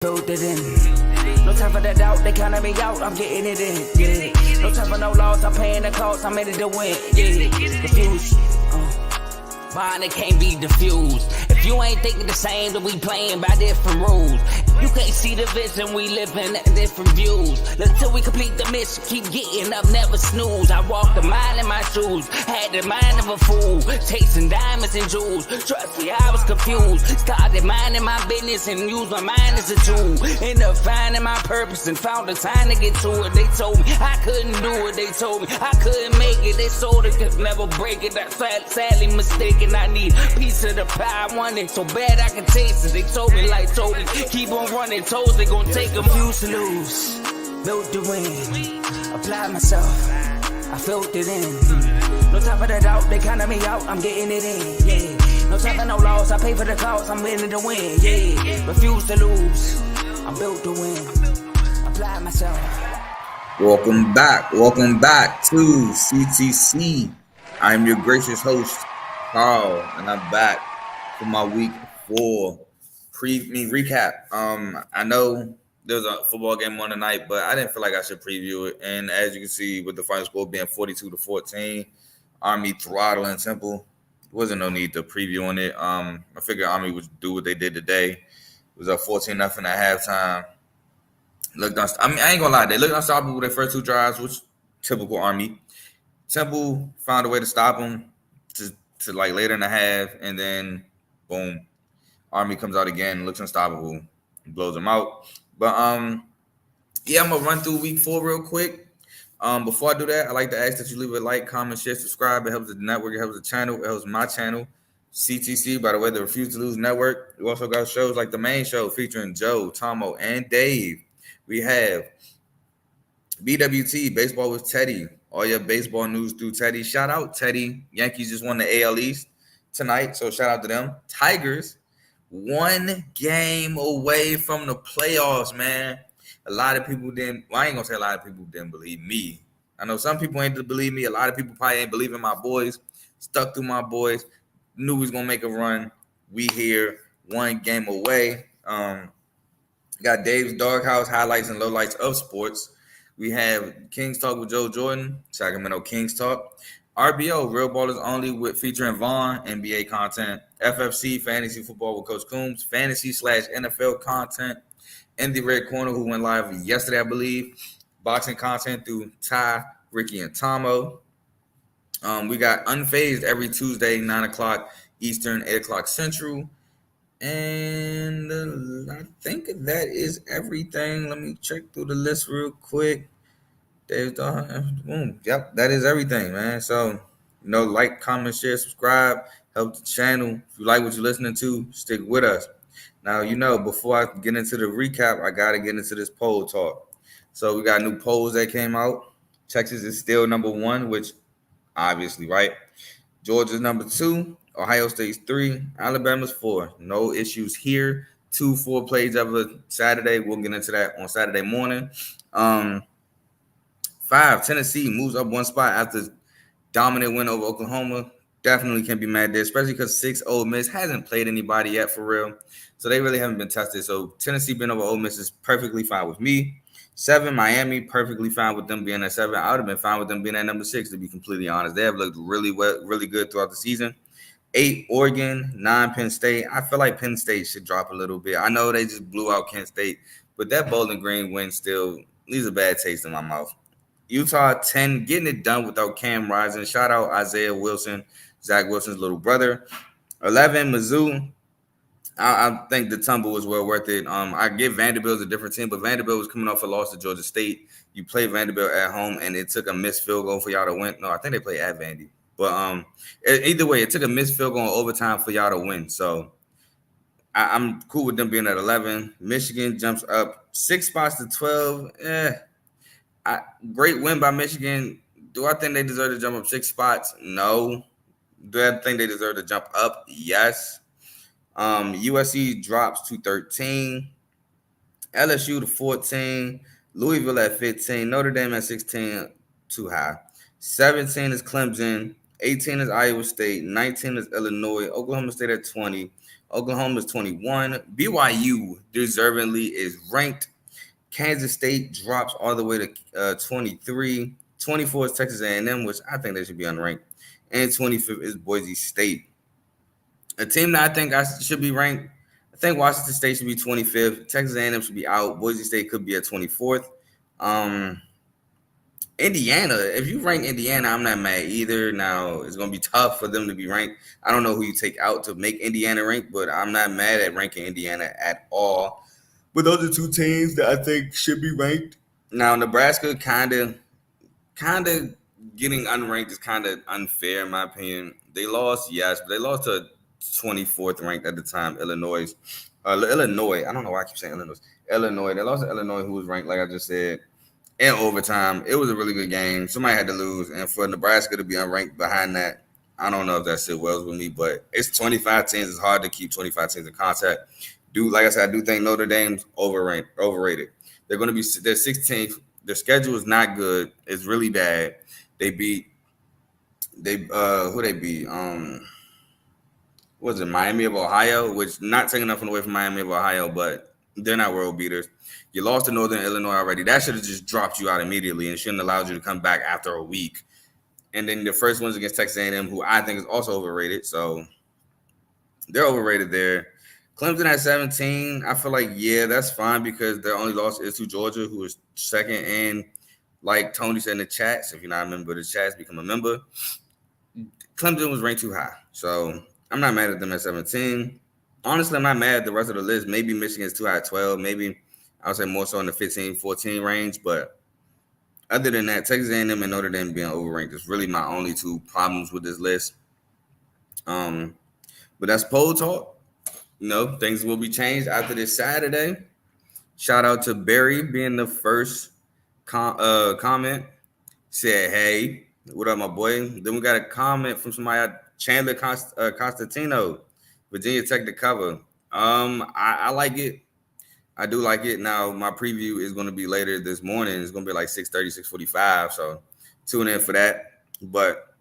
Build it in. No time for the doubt, they counting me out, I'm getting it in. Yeah. No time for no loss, I'm paying the cost, I'm in it to win. Yeah. Refuse. Mine, it can't be diffused. If you ain't thinking the same, then we playing by different rules. You can't see the vision, we living at different views. Until we complete the mission, keep getting up, never snooze. I walked a mile in my shoes, had the mind of a fool, chasing diamonds and jewels. Trust me, I was confused. Started minding my business and used my mind as a tool. Ended up finding my purpose and found the time to get to it. They told me I couldn't do it, they told me I couldn't make it. They sold it, could never break it. That's sadly mistaken. I need a piece of the pie, I want it so bad I can taste it. They told me like told me, keep on running, toes they gon' take them. Refuse to lose, built to win, applied myself, I felt it in. No time for the doubt, they counting me out, I'm getting it in, yeah. No time for no loss, I pay for the cost, I'm winning to win, yeah. Refuse to lose, I'm built to win, applied myself. Welcome back to CTC. I'm your gracious host, Carl, and I'm back for my week 4 recap. I know there's a football game on tonight, but I didn't feel like I should preview it. And as you can see, with the final score being 42-14, Army throttling Temple, there wasn't no need to preview on it. I figured Army would do what they did today. It was up 14-0 at halftime. I ain't gonna lie, they looked unstoppable with their first 2 drives, which typical Army. Temple found a way to stop them to like later in the half, and then boom, Army comes out again, looks unstoppable, blows them out. But yeah, I'm gonna run through week 4 real quick. Before I do that, I like to ask that you leave a like, comment, share, subscribe. It helps the network, it helps the channel, it helps my channel, CTC, by the way, the Refuse to Lose Network. We also got shows like the main show featuring Joe, Tomo, and Dave. We have BWT, Baseball with Teddy. All your baseball news through Teddy. Shout out Teddy. Yankees just won the AL East tonight, so shout out to them. Tigers, 1 game away from the playoffs, man. A lot of people didn't. Well, I ain't gonna say a lot of people didn't believe me. I know some people ain't believe me. A lot of people probably ain't believing my boys. Stuck through my boys. Knew we was gonna make a run. We here, 1 game away. Got Dave's Doghouse highlights and lowlights of sports. We have Kings Talk with Joe Jordan, Sacramento Kings Talk. RBO, Real Ballers Only, with featuring Vaughn, NBA content. FFC, Fantasy Football with Coach Coombs, Fantasy/NFL content. In the Red Corner, who went live yesterday, I believe. Boxing content through Ty, Ricky, and Tomo. We got Unfazed every Tuesday, 9 o'clock Eastern, 8 o'clock Central. And I think that is everything. Let me check through the list real quick. Boom. Yep, that is everything, man. So, like, comment, share, subscribe, help the channel. If you like what you're listening to, stick with us. Now, before I get into the recap, I got to get into this poll talk. So, we got new polls that came out. Texas is still number 1, which obviously, right? Georgia's number 2. Ohio State's 3, Alabama's 4. No issues here. 2 4 plays every Saturday. We'll get into that on Saturday morning. 5, Tennessee moves up 1 spot after dominant win over Oklahoma. Definitely can be mad there, especially because 6, Ole Miss hasn't played anybody yet for real. So they really haven't been tested. So Tennessee being over Ole Miss is perfectly fine with me. 7, Miami, perfectly fine with them being at 7. I would have been fine with them being at number 6, to be completely honest. They have looked really good throughout the season. 8, Oregon. 9, Penn State. I feel like Penn State should drop a little bit. I know they just blew out Kent State, but that Bowling Green win still leaves a bad taste in my mouth. Utah, 10, getting it done without Cam Rising. Shout out Isaiah Wilson, Zach Wilson's little brother. 11, Mizzou. I think the tumble was well worth it. I give Vanderbilt a different team, but Vanderbilt was coming off a loss to Georgia State. You play Vanderbilt at home, and it took a missed field goal for y'all to win. No, I think they play at Vandy. But either way, it took a missed field goal in overtime for y'all to win. So I'm cool with them being at 11. Michigan jumps up 6 spots to 12. Great win by Michigan. Do I think they deserve to jump up 6 spots? No. Do I think they deserve to jump up? Yes. USC drops to 13. LSU to 14. Louisville at 15. Notre Dame at 16. Too high. 17 is Clemson. 18 is Iowa State. 19 is Illinois. Oklahoma State at 20. Oklahoma is 21. BYU deservingly is ranked. Kansas State drops all the way to 23. 24 is Texas A&M, which I think they should be unranked. And 25th is Boise State. A team that I think should be ranked, I think Washington State should be 25th. Texas A&M should be out. Boise State could be at 24th. Indiana, if you rank Indiana, I'm not mad either. Now, it's going to be tough for them to be ranked. I don't know who you take out to make Indiana ranked, but I'm not mad at ranking Indiana at all. But those are two teams that I think should be ranked. Now, Nebraska kind of getting unranked is kind of unfair in my opinion. They lost, yes, but they lost to 24th ranked at the time, Illinois. Illinois. I don't know why I keep saying Illinois. Illinois. They lost to Illinois, who was ranked, like I just said, in overtime. It was a really good game. Somebody had to lose. And for Nebraska to be unranked behind that, I don't know if that sit well with me, but it's 25 teams. It's hard to keep 25 teams in contact. Like I said, I do think Notre Dame's overrated. They're going to be they're 16th. Their schedule is not good. It's really bad. Who they beat? Was it Miami of Ohio? Which not taking nothing away from Miami of Ohio, but they're not world beaters. You lost to Northern Illinois already. That should have just dropped you out immediately and shouldn't allowed you to come back after a week. And then the first one's against Texas A&M, who I think is also overrated. So they're overrated there. Clemson at 17. I feel like, yeah, that's fine because their only loss is to Georgia, who is second. And like Tony said in the chats, if you're not a member of the chats, become a member. Clemson was ranked too high. So I'm not mad at them at 17. Honestly, I'm not mad at the rest of the list. Maybe Michigan's too high at 12. Maybe I would say more so in the 15, 14 range. But other than that, Texas A&M and Notre Dame being overranked is really my only two problems with this list. But that's poll talk. Things will be changed after this Saturday. Shout out to Barry being the first comment. Said, hey, what up, my boy? Then we got a comment from somebody, Chandler Constantino, Virginia Tech to cover. I like it. I do like it. Now, my preview is going to be later this morning. It's going to be like 6:30, 6:45. So tune in for that. But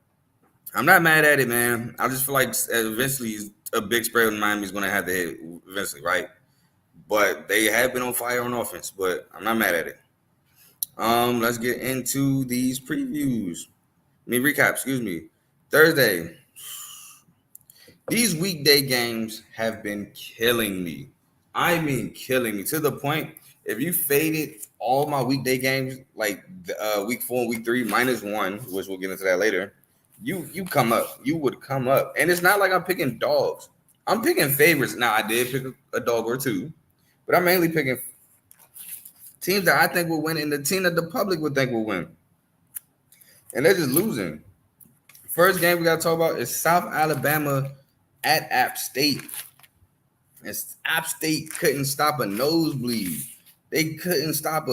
I'm not mad at it, man. I just feel like eventually a big spread in Miami is going to have to hit eventually, right? But they have been on fire on offense, but I'm not mad at it. Let's get into these previews. Recap. Thursday. These weekday games have been killing me. I mean, killing me to the point. If you faded all my weekday games, like week 4 and week 3 -1, which we'll get into that later, you come up. You would come up. And it's not like I'm picking dogs. I'm picking favorites. Now, I did pick a dog or two, but I'm mainly picking teams that I think will win and the team that the public would think will win. And they're just losing. First game we got to talk about is South Alabama at App State. And App State couldn't stop a nosebleed. They couldn't stop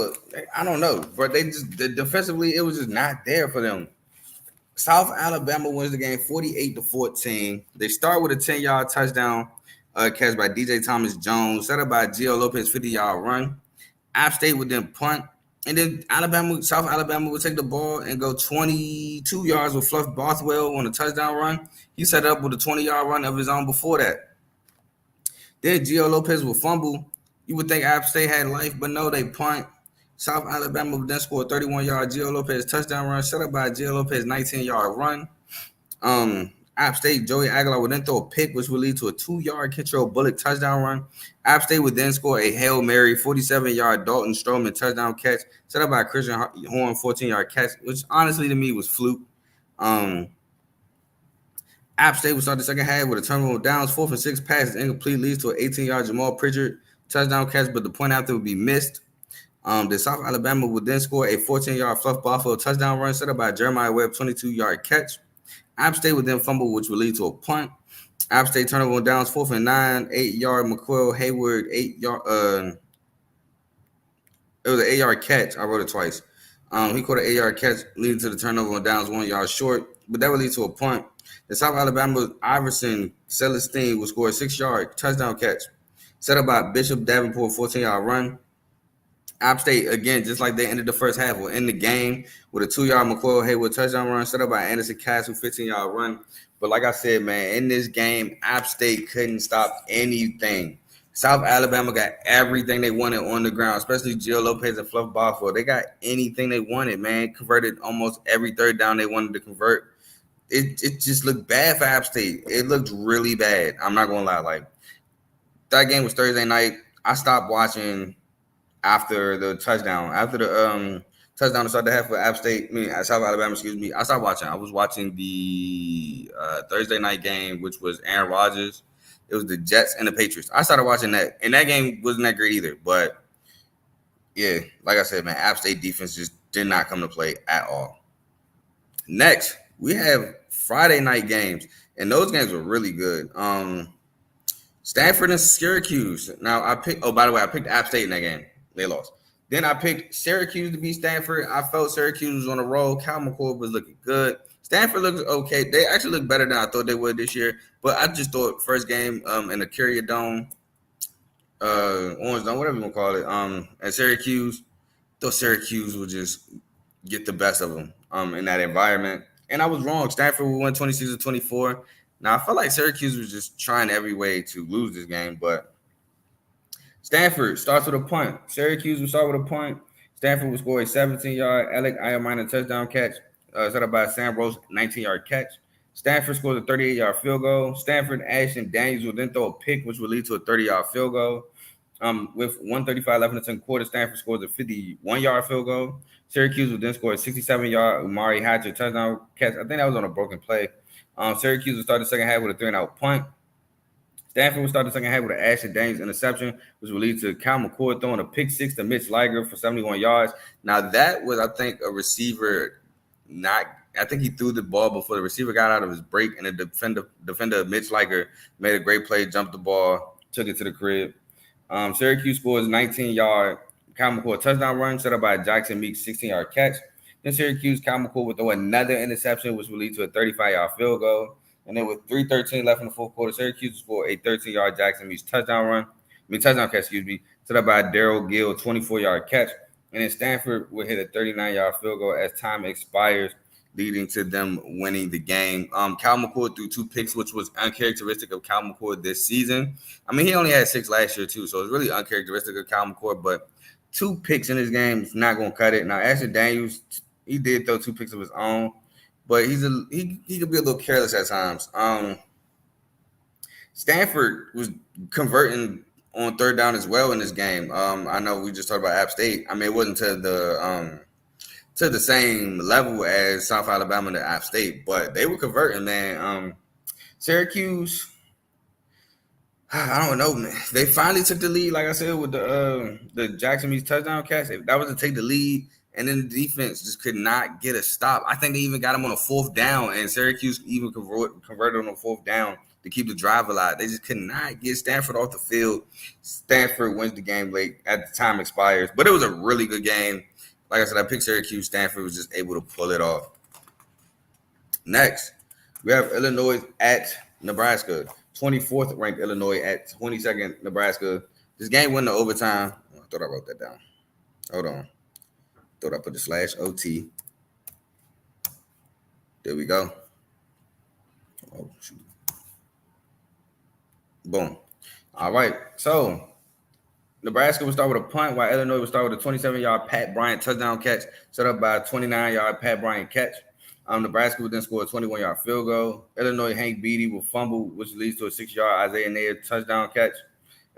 I don't know, but defensively, it was just not there for them. South Alabama wins the game 48-14. They start with a 10-yard touchdown catch by DJ Thomas Jones, set up by Gio Lopez 50-yard run. App State would then punt, and then South Alabama would take the ball and go 22 yards with Fluff Bothwell on a touchdown run. He set up with a 20-yard run of his own before that. Then Gio Lopez would fumble. You would think App State had life, but no, they punt. South Alabama would then score a 31-yard Gio Lopez touchdown run, set up by a Gio Lopez 19-yard run. App State, Joey Aguilar would then throw a pick, which would lead to a 2-yard Kentrell Bullock touchdown run. App State would then score a Hail Mary 47-yard Dalton Stroman touchdown catch, set up by a Christian Horn 14-yard catch, which honestly to me was fluke. App State would start the second half with a turnover downs, 4th and 6 passes incomplete, leads to an 18-yard Jamal Pritchard touchdown catch, but the point after would be missed. The South Alabama would then score a 14-yard Fluff Buffalo touchdown run set up by Jeremiah Webb 22-yard catch. App State would then fumble, which would lead to a punt. App State turnover downs, 4th and 9, 8-yard McQuill Hayward 8-yard. It was an 8-yard catch. I wrote it twice. He caught an 8-yard catch, leading to the turnover downs 1 yard short, but that would lead to a punt. The South Alabama Iverson Celestine would score a 6-yard touchdown catch, set up by Bishop Davenport 14-yard run. App State, again, just like they ended the first half, will end the game with a 2-yard McCoy Haywood touchdown run set up by Anderson Castle, 15-yard run. But like I said, man, in this game, App State couldn't stop anything. South Alabama got everything they wanted on the ground, especially Gio Lopez and Fluff Barford. They got anything they wanted, man. Converted almost every third down they wanted to convert. It just looked bad for App State. It looked really bad. I'm not going to lie. Like, that game was Thursday night. I stopped watching after the touchdown. After the touchdown to start the half for App State, South Alabama, excuse me. I stopped watching. I was watching the Thursday night game, which was Aaron Rodgers. It was the Jets and the Patriots. I started watching that, and that game wasn't that great either. But, yeah, like I said, man, App State defense just did not come to play at all. Next, we have Friday night games, and those games were really good. Stanford and Syracuse. Now, by the way, I picked App State in that game. They lost. Then I picked Syracuse to beat Stanford. I felt Syracuse was on a roll. Cal McCord was looking good. Stanford looks okay. They actually look better than I thought they would this year. But I just thought first game in the Carrier Dome, Orange Dome, whatever you want to call it, at Syracuse, thought Syracuse would just get the best of them in that environment. And I was wrong. Stanford would win 26-24. Now, I felt like Syracuse was just trying every way to lose this game, but Stanford starts with a punt. Syracuse will start with a punt. Stanford will score a 17-yard Alec Ayamina touchdown catch, set up by Sam Rose, 19-yard catch. Stanford scores a 38-yard field goal. Stanford, Ashton Daniels will then throw a pick, which will lead to a 30-yard field goal. With 1:35 left in the second quarter, Stanford scores a 51-yard field goal. Syracuse will then score a 67-yard Umari Hatcher touchdown catch. I think that was on a broken play. Syracuse will start the second half with a 3-and-out punt. Stanford will start the second half with an Ashton Daniels interception, which will lead to Cal McCord throwing a pick six to Mitch Liger for 71 yards. Now, that was, I think, a receiver I think he threw the ball before the receiver got out of his break, and the defender Mitch Liger made a great play, jumped the ball, took it to the crib. Syracuse scores 19-yard Cal McCord touchdown run, set up by Jackson Meeks, 16-yard catch. Then Syracuse, Cal McCord will throw another interception, which will lead to a 35-yard field goal. And then with 3:13 left in the fourth quarter, Syracuse will score a 13-yard Jackson Meeks touchdown catch, set up by Daryl Gill, 24-yard catch. And then Stanford will hit a 39-yard field goal as time expires, leading to them winning the game. Cal McCord threw 2 picks, which was uncharacteristic of Cal McCord this season. I mean, he only had 6 last year, too, so it's really uncharacteristic of Cal McCord, but 2 picks in this game is not going to cut it. Now, Ashton Daniels, he did throw 2 picks of his own, but he could be a little careless at times. Stanford was converting on third down as well in this game. I know we just talked about App State. I mean, it wasn't to the same level as South Alabama to App State, but they were converting, man. Syracuse, I don't know, man. They finally took the lead, like I said, with the Jackson Meeks touchdown catch. That was to take the lead, and then the defense just could not get a stop. I think they even got them on a 4th down, and Syracuse even converted on a 4th down to keep the drive alive. They just could not get Stanford off the field. Stanford wins the game late at the time expires, but it was a really good game. Like I said, I picked Syracuse. Stanford was just able to pull it off. Next, we have Illinois at Nebraska. 24th ranked Illinois at 22nd Nebraska. This game went to overtime. I thought I wrote that down. Hold on. Thought I put the /OT. There we go. Oh, shoot. Boom. All right. So Nebraska will start with a punt, while Illinois will start with a 27-yard Pat Bryant touchdown catch, set up by a 29-yard Pat Bryant catch. Nebraska will then score a 21-yard field goal. Illinois Hank Beatty will fumble, which leads to a 6-yard Isaiah Nair touchdown catch.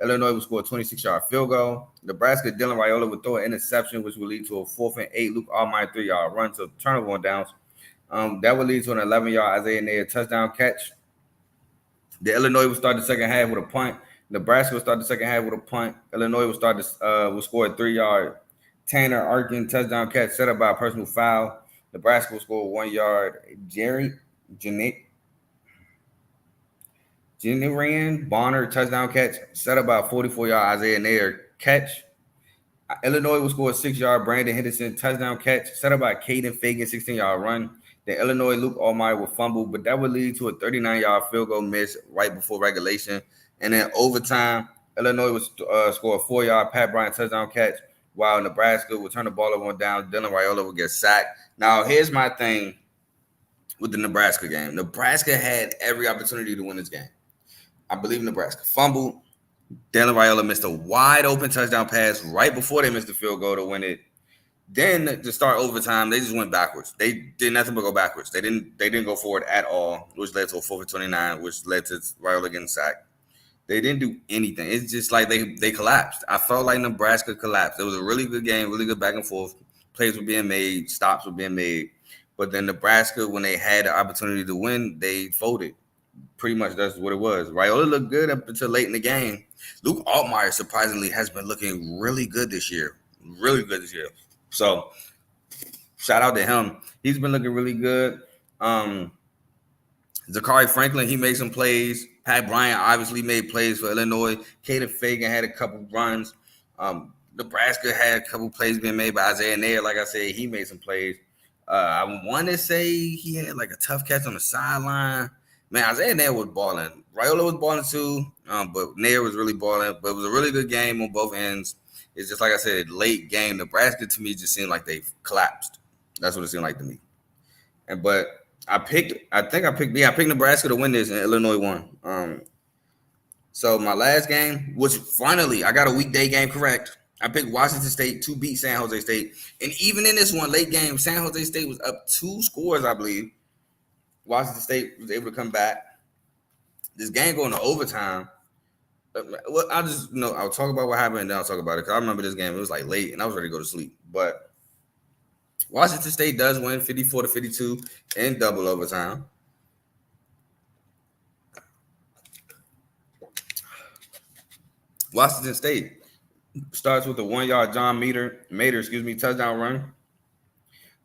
Illinois will score a 26-yard field goal. Nebraska Dylan Raiola will throw an interception, which will lead to a 4th and 8 Luke Allmeyer 3-yard run to turnover on downs. That will lead to an 11-yard Isaiah Nair touchdown catch. The Illinois will start the second half with a punt. Nebraska will start the second half with a punt. Illinois will score a 3-yard Tanner Arkin touchdown catch, set up by a personal foul. Nebraska will score a 1-yard Jeniran Bonner touchdown catch, set up by a 44-yard Isaiah Nair catch. Illinois will score a 6-yard Brandon Henderson touchdown catch, set up by Caden Fagan 16-yard run. The Illinois Luke Allmeyer will fumble, but that would lead to a 39-yard field goal miss right before regulation. And then overtime, Illinois will score a 4-yard Pat Bryant touchdown catch, while Nebraska would turn the ball over on down. Dylan Raiola would get sacked. Now, here's my thing with the Nebraska game. Nebraska had every opportunity to win this game. I believe Nebraska fumbled. Dylan Raiola missed a wide open touchdown pass right before they missed the field goal to win it. Then to start overtime, they just went backwards. They did nothing but go backwards. They didn't go forward at all, which led to a 4 for 29, which led to Raiola getting sacked. They didn't do anything. It's just like they collapsed. I felt like Nebraska collapsed. It was a really good game, really good back and forth. Plays were being made, stops were being made. But then Nebraska, when they had the opportunity to win, they folded. Pretty much that's what it was. Raiola looked good up until late in the game. Luke Altmaier, surprisingly, has been looking really good this year. Really good this year. So, shout out to him. He's been looking really good. Zachary Franklin, he made some plays. Pat Bryant obviously made plays for Illinois. Caden Fagan had a couple runs. Nebraska had a couple plays being made by Isaiah Nair. Like I said, he made some plays. I want to say he had like a tough catch on the sideline. Man, Isaiah Nair was balling. Raiola was balling too, but Nair was really balling. But it was a really good game on both ends. It's just like I said, late game. Nebraska to me just seemed like they collapsed. That's what it seemed like to me. But I picked Nebraska to win this, and Illinois won. So my last game was finally I got a weekday game correct. I picked Washington State to beat San Jose State, and even in this one late game, San Jose State was up 2 scores, I believe. Washington State was able to come back. This game going to overtime. Well, I'll talk about what happened and then I'll talk about it because I remember this game. It was like late and I was ready to go to sleep. But Washington State does win 54-52 in double overtime. Washington State starts with a 1-yard John Mater, touchdown run.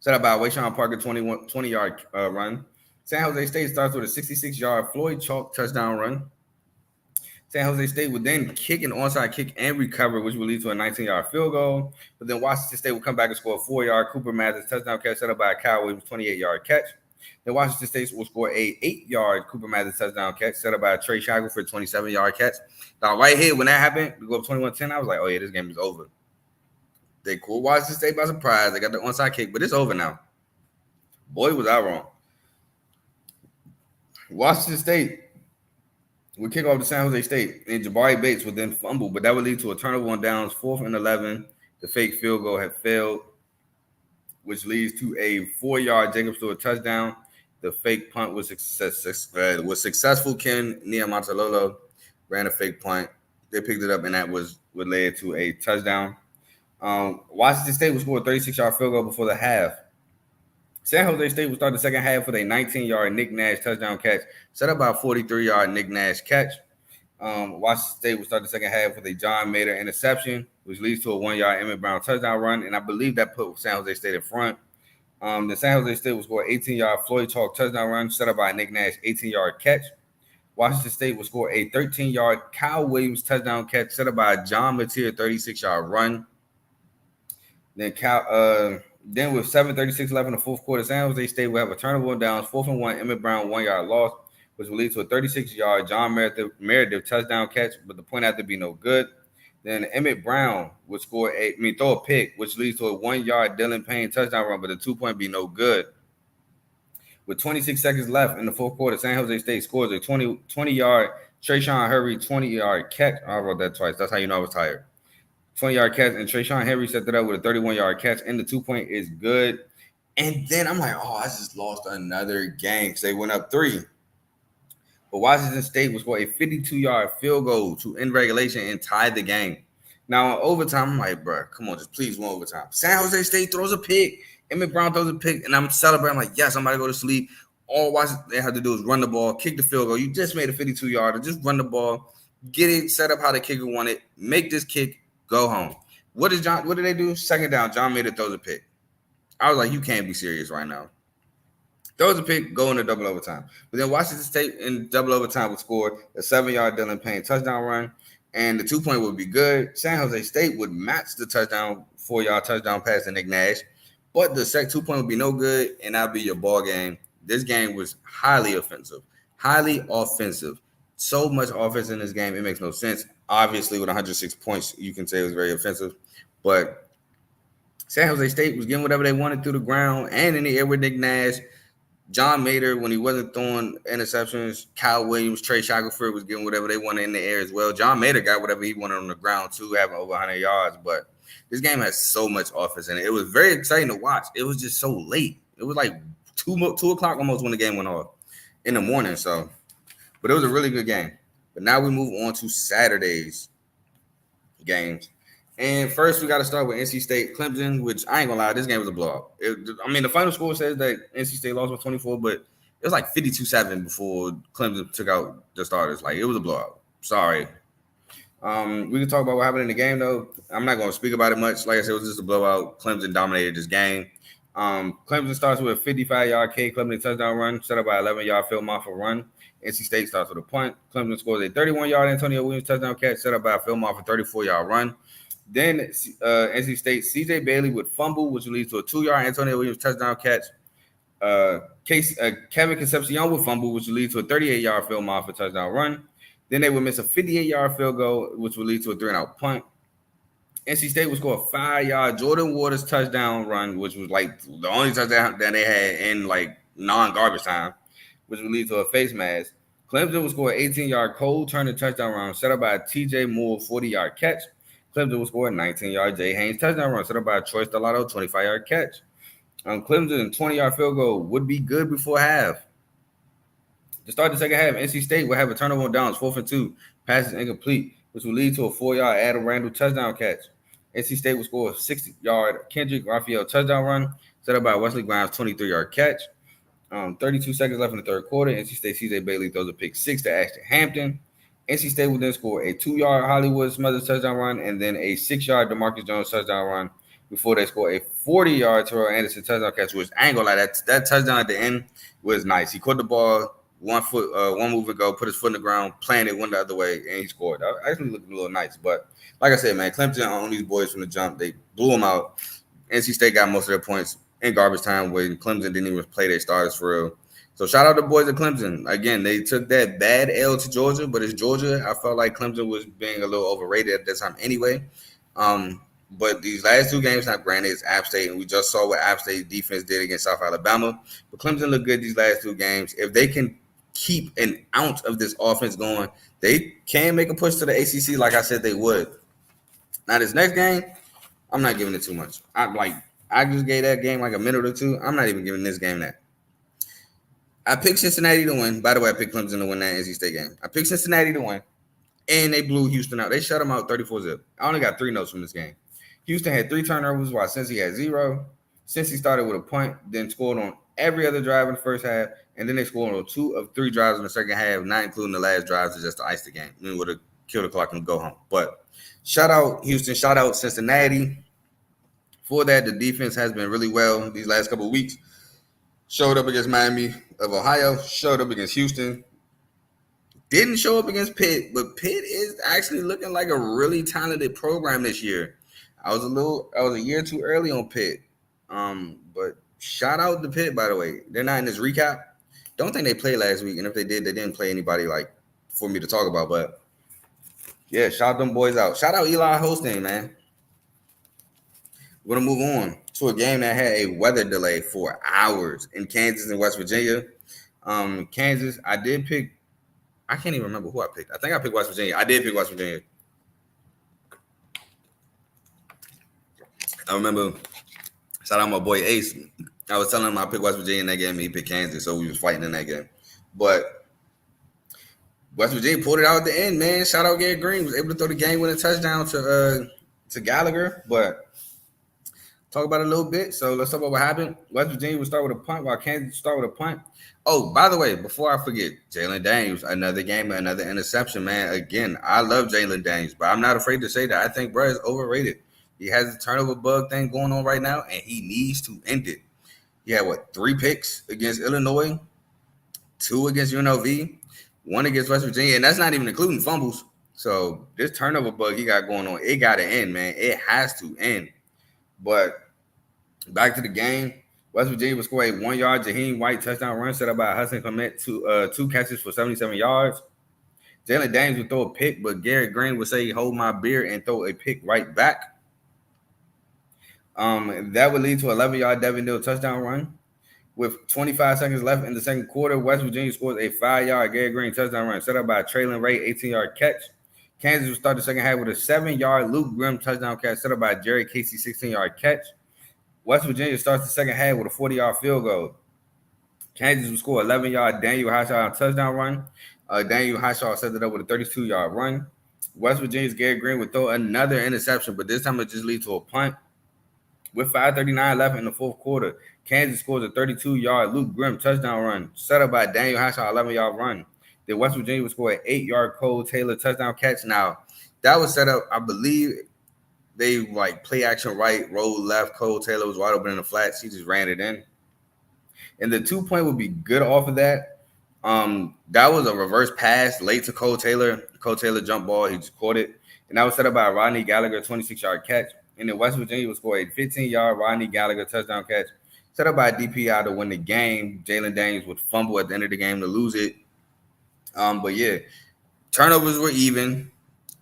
Set up by Wayshawn Parker, 20-yard run. San Jose State starts with a 66-yard Floyd Chalk touchdown run. San Jose State would then kick an onside kick and recover, which would lead to a 19-yard field goal. But then Washington State would come back and score a 4-yard Cooper Mathis touchdown catch set up by Kyle Williams, 28-yard catch. Then Washington State will score a 8-yard Cooper Mathis touchdown catch set up by Trey Shackle for a 27-yard catch. Now, right here, when that happened, we go up 21-10, I was like, oh, yeah, this game is over. They caught Washington State by surprise. They got the onside kick, but it's over now. Boy, was I wrong. Washington State would kick off to San Jose State, and Jabari Bates would then fumble, but that would lead to a turnover on downs, 4th and 11. The fake field goal had failed, which leads to a 4-yard Jacob Stewart touchdown. The fake punt was successful. Ken Niumatalolo ran a fake punt. They picked it up, and that would lead to a touchdown. Washington State would score a 36-yard field goal before the half. San Jose State would start the second half with a 19-yard Nick Nash touchdown catch, set up by a 43-yard Nick Nash catch. Washington State would start the second half with a John Mater interception, which leads to a 1-yard Emmett Brown touchdown run, and I believe that put San Jose State in front. The San Jose State would score an 18-yard Floyd Chalk touchdown run, set up by a Nick Nash 18-yard catch. Washington State would score a 13-yard Kyle Williams touchdown catch, set up by a John Mateer 36-yard run. Then with 7:36 left in the fourth quarter, San Jose State will have a turnover on downs, 4th and 1, Emmett Brown 1-yard loss, which will lead to a 36-yard John Meredith touchdown catch, but the point had to be no good. Then Emmett Brown would throw a pick, which leads to a 1-yard Dylan Payne touchdown run, but the 2-point be no good. With 26 seconds left in the fourth quarter, San Jose State scores a 20-yard Trayshawn Hurry 20-yard catch. I wrote that twice. That's how you know I was tired. 20-yard catch, and Trayshawn Henry set that up with a 31-yard catch, and the 2-point is good. And then I'm like, I just lost another game because they went up 3. But Washington State would score a 52-yard field goal to end regulation and tie the game. Now, in overtime, I'm like, bro, come on, just please win overtime. San Jose State throws a pick. Emmett Brown throws a pick, and I'm celebrating. I'm like, yes, I'm about to go to sleep. All Washington they have to do is run the ball, kick the field goal. You just made a 52-yarder. Just run the ball, get it set up how the kicker wanted, make this kick, go home. What did they do? Second down, John Mater throws a pick. I was like, you can't be serious right now. Throws a pick, go into double overtime. But then Washington State in double overtime would score a 7-yard Dylan Payne touchdown run, and the 2-point would be good. San Jose State would match the touchdown, 4-yard touchdown pass to Nick Nash, but the 2-point would be no good, and that'd be your ball game. This game was highly offensive. So much offense in this game, it makes no sense. Obviously, with 106 points, you can say it was very offensive, but San Jose State was getting whatever they wanted through the ground and in the air with Nick Nash. John Mater, when he wasn't throwing interceptions, Kyle Williams, Trey Shackelford was getting whatever they wanted in the air as well. John Mater got whatever he wanted on the ground too, having over 100 yards. But this game has so much offense in it. It was very exciting to watch. It was just so late. It was like 2 o'clock almost when the game went off in the morning. So, but it was a really good game. But now we move on to Saturday's games. And first, we got to start with NC State Clemson, which I ain't gonna lie, this game was a blowout. The final score says that NC State lost by 24, but it was like 52-7 before Clemson took out the starters. Like, it was a blowout. Sorry. We can talk about what happened in the game, though. I'm not gonna speak about it much. Like I said, it was just a blowout. Clemson dominated this game. Clemson starts with a 55-yard Cade Clemson touchdown run, set up by 11-yard Phil Maffa run. NC State starts with a punt. Clemson scores a 31-yard Antonio Williams touchdown catch, set up by a Phil Maffa 34-yard run. Then NC State, CJ Bailey would fumble, which leads to a 2-yard Antonio Williams touchdown catch. Kevin Concepcion would fumble, which would lead to a 38-yard Phil Maffa touchdown run. Then they would miss a 58-yard field goal, which would lead to a 3-and-out punt. NC State would score a 5-yard Jordan Waters touchdown run, which was like the only touchdown that they had in like non-garbage time, which would lead to a face mask. Clemson would score an 18-yard Cole Turner touchdown run, set up by a TJ Moore 40-yard catch. Clemson would score a 19-yard Jay Haynes touchdown run, set up by a Troy Stellato 25-yard catch. Clemson's 20-yard field goal would be good before half. To start the second half, NC State would have a turnover on downs, 4th and 2, passes incomplete, which would lead to a 4-yard Adam Randall touchdown catch. NC State would score a 60-yard Kendrick Raphael touchdown run, set up by Wesley Grimes 23-yard catch. 32 seconds left in the third quarter. NC State CJ Bailey throws a pick 6 to Ashton Hampton. NC State would then score a 2-yard Hollywood Smothers touchdown run and then a 6-yard DeMarcus Jones touchdown run before they score a 40-yard Terrell Anderson touchdown catch, which I ain't gonna lie, that touchdown at the end was nice. He caught the ball, one move and go, put his foot in the ground, planted, went the other way, and he scored. That actually looked a little nice. But like I said, man, Clemson on these boys from the jump. They blew them out. NC State got most of their points in garbage time when Clemson didn't even play their starters for real. So shout out to the boys at Clemson. Again, they took that bad L to Georgia, but it's Georgia. I felt like Clemson was being a little overrated at that time anyway. But these last 2 games, now granted, it's App State, and we just saw what App State defense did against South Alabama. But Clemson looked good these last 2 games. If they can keep an ounce of this offense going, they can make a push to the ACC like I said they would. Now, this next game, I'm not giving it too much. I just gave that game like a minute or 2. I'm not even giving this game that. I picked Cincinnati to win. By the way, I picked Clemson to win that NC State game. I picked Cincinnati to win, and they blew Houston out. They shut them out 34-0. I only got 3 notes from this game. Houston had 3 turnovers while Cincy had 0. Cincy started with a punt, then scored on every other drive in the first half, and then they scored on 2 of 3 drives in the second half, not including the last drives to just to ice the game. It would have killed the clock and go home. But shout out Houston, shout out Cincinnati. For that, the defense has been really well these last couple of weeks. Showed up against Miami of Ohio, showed up against Houston. Didn't show up against Pitt, but Pitt is actually looking like a really talented program this year. I was a year too early on Pitt. But shout out to Pitt, by the way. They're not in this recap. Don't think they played last week, and if they did, they didn't play anybody like for me to talk about. But yeah, shout them boys out. Shout out Eli Holstein, man. We're gonna move on to a game that had a weather delay for hours in Kansas and West Virginia. Kansas, I can't even remember who I picked. I think I picked West Virginia. I did pick West Virginia. I remember, shout out my boy Ace. I was telling him I picked West Virginia in that game, and he picked Kansas, so we was fighting in that game. But West Virginia pulled it out at the end, man. Shout out Garrett Green. Was able to throw the game-winning touchdown to Gallagher. But talk about it a little bit. So let's talk about what happened. West Virginia would start with a punt while Kansas would start with a punt. Oh, by the way, before I forget, Jalen Daniels, another game, another interception, man. Again, I love Jalen Daniels, but I'm not afraid to say that. I think bro is overrated. He has a turnover bug thing going on right now, and he needs to end it. He had, 3 picks against Illinois, 2 against UNLV, 1 against West Virginia, and that's not even including fumbles. So this turnover bug he got going on, it got to end, man. It has to end. But back to the game, West Virginia would score a 1-yard Jaheim White touchdown run set up by Hudson Clement, 2 catches for 77 yards. Jalen Daniels would throw a pick, but Garrett Green would say, hold my beer, and throw a pick right back. That would lead to 11-yard Devin Neal touchdown run. With 25 seconds left in the second quarter, West Virginia scores a 5-yard Gary Green touchdown run set up by Traylon Ray, 18-yard catch. Kansas will start the second half with a 7-yard Luke Grimm touchdown catch set up by Jerry Casey, 16-yard catch. West Virginia starts the second half with a 40-yard field goal. Kansas will score 11-yard Daniel Highshaw touchdown run. Daniel Highshaw set it up with a 32-yard run. West Virginia's Gary Green would throw another interception, but this time it just leads to a punt. With 5:39 left in the fourth quarter, Kansas scores a 32-yard Luke Grimm touchdown run set up by Daniel Highshaw, 11-yard run. Then West Virginia would score an 8-yard Cole Taylor touchdown catch. Now, that was set up, I believe, they like play action right, roll left. Cole Taylor was wide open in the flats. He just ran it in. And the 2-point would be good off of that. That was a reverse pass late to Cole Taylor. Cole Taylor jump ball. He just caught it. And that was set up by Rodney Gallagher, 26-yard catch. And then West Virginia would score a 15-yard Rodney Gallagher touchdown catch set up by a DPI to win the game. Jalen Daniels would fumble at the end of the game to lose it. But yeah, turnovers were even,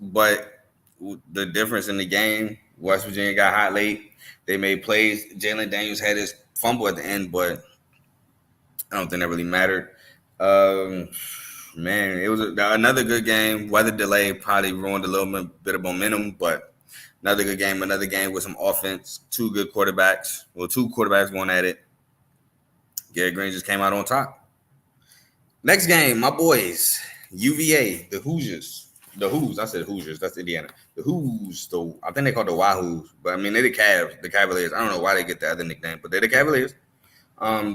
but the difference in the game, West Virginia got hot late. They made plays. Jalen Daniels had his fumble at the end, but I don't think that really mattered. Man, it was another good game. Weather delay probably ruined a little bit of momentum, but another good game, another game with some offense. Two good quarterbacks. Well, two quarterbacks going at it. Gary Green just came out on top. Next game, my boys, UVA, the Hoosiers. The Hoos, I said Hoosiers, that's Indiana. The Hoos, I think they call the Wahoos, but I mean, they're the Cavs, the Cavaliers. I don't know why they get the other nickname, but they're the Cavaliers.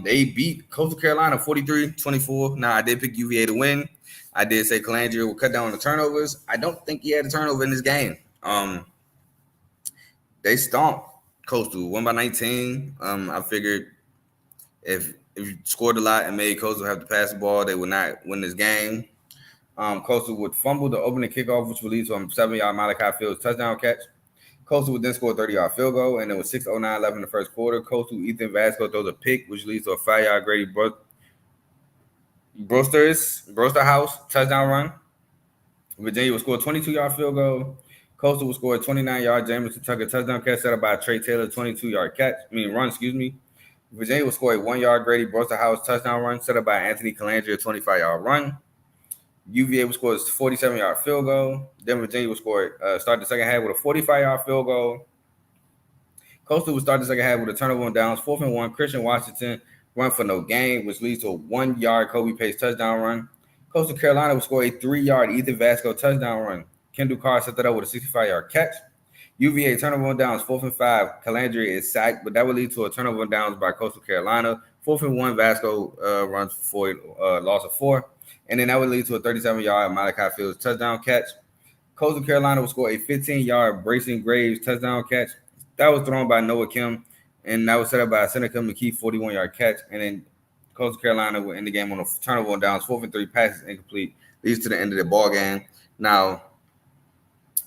They beat Coastal Carolina 43-24. Now, I did pick UVA to win. I did say Calandria will cut down on the turnovers. I don't think he had a turnover in this game. They stomped Coastal, won by 19. I figured if you scored a lot and made Coastal have to pass the ball, they would not win this game. Coastal would fumble the opening kickoff, which would lead to a 7-yard Malachi Fields touchdown catch. Coastal would then score a 30-yard field goal, and then with 6:09 left in the first quarter, Coastal Ethan Vasco throws a pick, which leads to a 5-yard Grady Brosterhouse touchdown run. Virginia would score a 22-yard field goal. Coastal would score a 29-yard Jameson Tucker touchdown catch set up by Trey Taylor, 22-yard run. Virginia would score a 1-yard Grady Brosterhouse touchdown run set up by Anthony Calandria, 25-yard run. UVA would score a 47-yard field goal. Then Virginia would start the second half with a 45-yard field goal. Coastal would start the second half with a turnover on downs, 4th and 1. Christian Washington run for no gain, which leads to a 1-yard Kobe Pace touchdown run. Coastal Carolina would score a 3-yard Ethan Vasco touchdown run. Kendall Carr set that up with a 65-yard catch. UVA turnover on downs, 4th and 5. Calandria is sacked, but that would lead to a turnover on downs by Coastal Carolina. 4th and 1. Vasco runs for loss of 4. And then that would lead to a 37-yard Malachi Fields touchdown catch. Coastal Carolina would score a 15-yard Brayson Graves touchdown catch. That was thrown by Noah Kim, and that was set up by Seneca McKee, 41-yard catch. And then Coastal Carolina would end the game on a turnover on downs, 4th and 3, passes incomplete, leads to the end of the ball game. Now,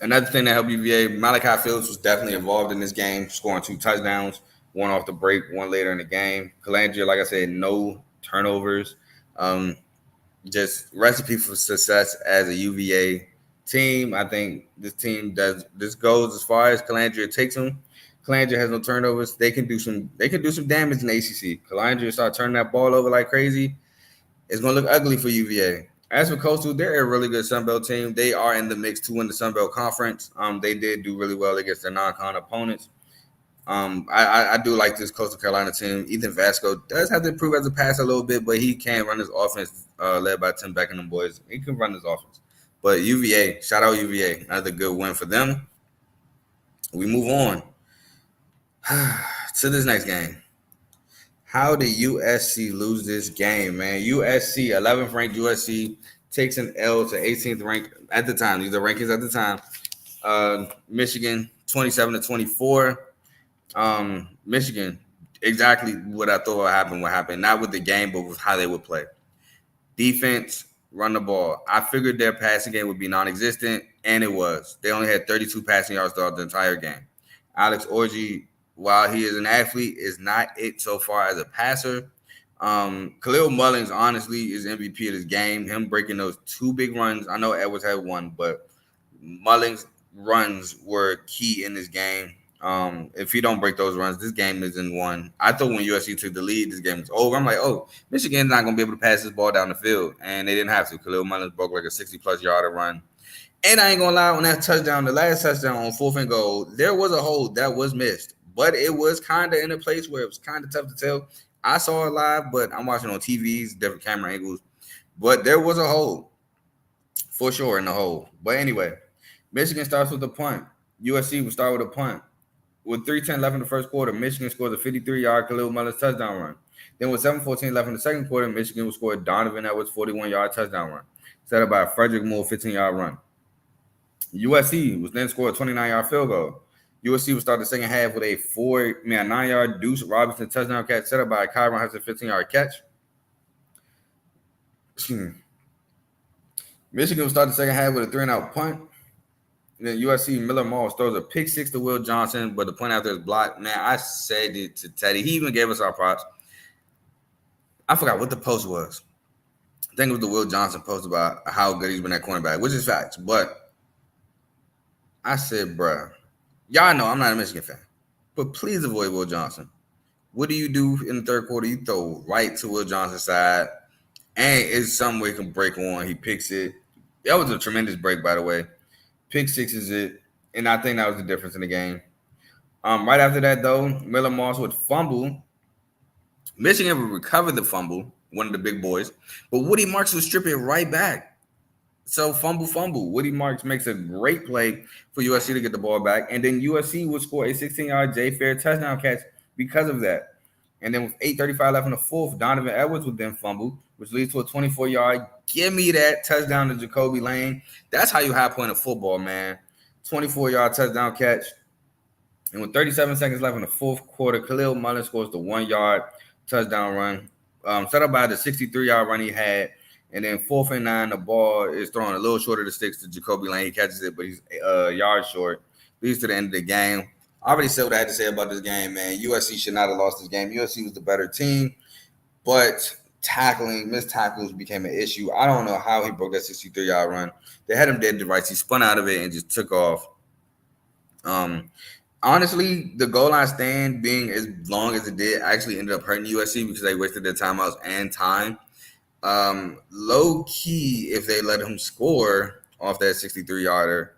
another thing that helped UVA, Malachi Fields was definitely involved in this game, scoring 2 touchdowns, one off the break, one later in the game. Calandria, like I said, no turnovers. Just recipe for success as a UVA team. I think this team goes as far as Calandria takes them. Calandria has no turnovers. They can do some damage in the ACC. Calandria start turning that ball over like crazy. It's gonna look ugly for UVA. As for Coastal, they're a really good Sun Belt team. They are in the mix to win the Sun Belt Conference. They did do really well against their non-con opponents. I do like this Coastal Carolina team. Ethan Vasco does have to improve as a passer a little bit, but he can run his offense led by Tim Beck and them boys. He can run his offense. But UVA, shout out UVA. Another good win for them. We move on to this next game. How did USC lose this game, man? USC, 11th ranked USC, takes an L to 18th ranked at the time. These are rankings at the time. Michigan, 27-24. Michigan, exactly what I thought would happen. Not with the game, but with how they would play. Defense, run the ball. I figured their passing game would be non-existent, and it was. They only had 32 passing yards throughout the entire game. Alex Orji, while he is an athlete, is not it so far as a passer. Khalil Mullins, honestly, is MVP of this game. Him breaking those 2 big runs. I know Edwards had one, but Mullins' runs were key in this game. If he don't break those runs, this game isn't won. I thought when USC took the lead, this game was over. I'm like, oh, Michigan's not gonna be able to pass this ball down the field, and they didn't have to. Khalil Mullins broke like a 60+ yarder run. And I ain't gonna lie, on that touchdown, the last touchdown on 4th and goal, there was a hold that was missed, but it was kind of in a place where it was kind of tough to tell. I saw it live, but I'm watching on TVs, different camera angles. But there was a hold for sure in the hole. But anyway, Michigan starts with the punt. USC will start with a punt. With 3:10 left in the first quarter, Michigan scores a 53-yard Khalil Mullins touchdown run. Then with 7:14 left in the second quarter, Michigan will score a Donovan Edwards 41-yard touchdown run, set up by a Frederick Moore 15-yard run. USC was then scored a 29-yard field goal. USC will start the second half with a 9-yard Deuce Robinson touchdown catch, set up by a Kyron Hudson 15-yard catch. Michigan will start the second half with a 3-and-out punt. And then USC Miller Moss throws a pick six to Will Johnson, but the punt after is blocked. Man, I said it to Teddy. He even gave us our props. I forgot what the post was. I think it was the Will Johnson post about how good he's been at cornerback, which is facts. But I said, bruh, y'all know I'm not a Michigan fan, but please avoid Will Johnson. What do you do in the third quarter? You throw right to Will Johnson's side, and it's something where he can break on. He picks it. That was a tremendous break, by the way. Pick six is it, and I think that was the difference in the game. Right after that, though, Miller Moss would fumble. Michigan would recover the fumble, one of the big boys, but Woody Marks would strip it right back. So fumble. Woody Marks makes a great play for USC to get the ball back, and then USC would score a 16-yard Jay Fair touchdown catch because of that. And then with 8:35 left in the fourth, Donovan Edwards would then fumble, which leads to a 24-yard. Give me that touchdown to Jacoby Lane. That's how you high point a football, man. 24-yard touchdown catch. And with 37 seconds left in the fourth quarter, Khalil Mullins scores the 1-yard touchdown run, set up by the 63-yard run he had. And then 4th and 9, the ball is thrown a little short of the sticks to Jacoby Lane. He catches it, but he's a yard short. Leads to the end of the game. I already said what I had to say about this game, man. USC should not have lost this game. USC was the better team, but missed tackles became an issue. I don't know how he broke that 63-yard run. They had him dead to rights. He spun out of it and just took off. Honestly, the goal line stand being as long as it did actually ended up hurting USC because they wasted their timeouts and time. Low key, if they let him score off that 63-yarder,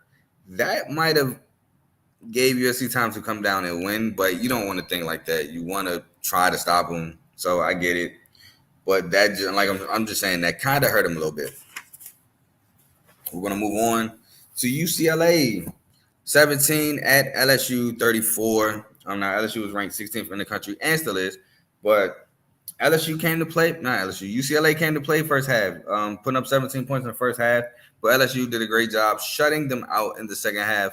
that might have gave USC time to come down and win, but you don't want to think like that. You want to try to stop him. So I get it. But that just, like I'm just saying that kind of hurt him a little bit. We're going to move on to UCLA. 17 at LSU 34. Now LSU was ranked 16th in the country and still is, but LSU came to play. Not LSU. UCLA came to play first half, putting up 17 points in the first half, but LSU did a great job shutting them out in the second half.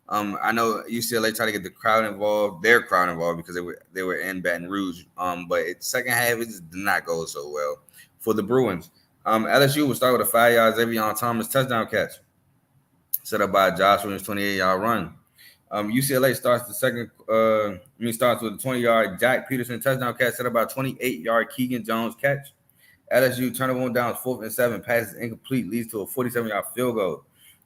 I know UCLA tried to get their crowd involved because they were in Baton Rouge. But second half it just did not go so well for the Bruins. LSU will start with a 5-yard Xavier Thomas touchdown catch, set up by Josh Williams 28-yard run. UCLA starts starts with a 20-yard Jack Peterson touchdown catch, set up by a 28-yard Keegan Jones catch. LSU turnover on downs, 4th and 7, passes incomplete, leads to a 47-yard field goal.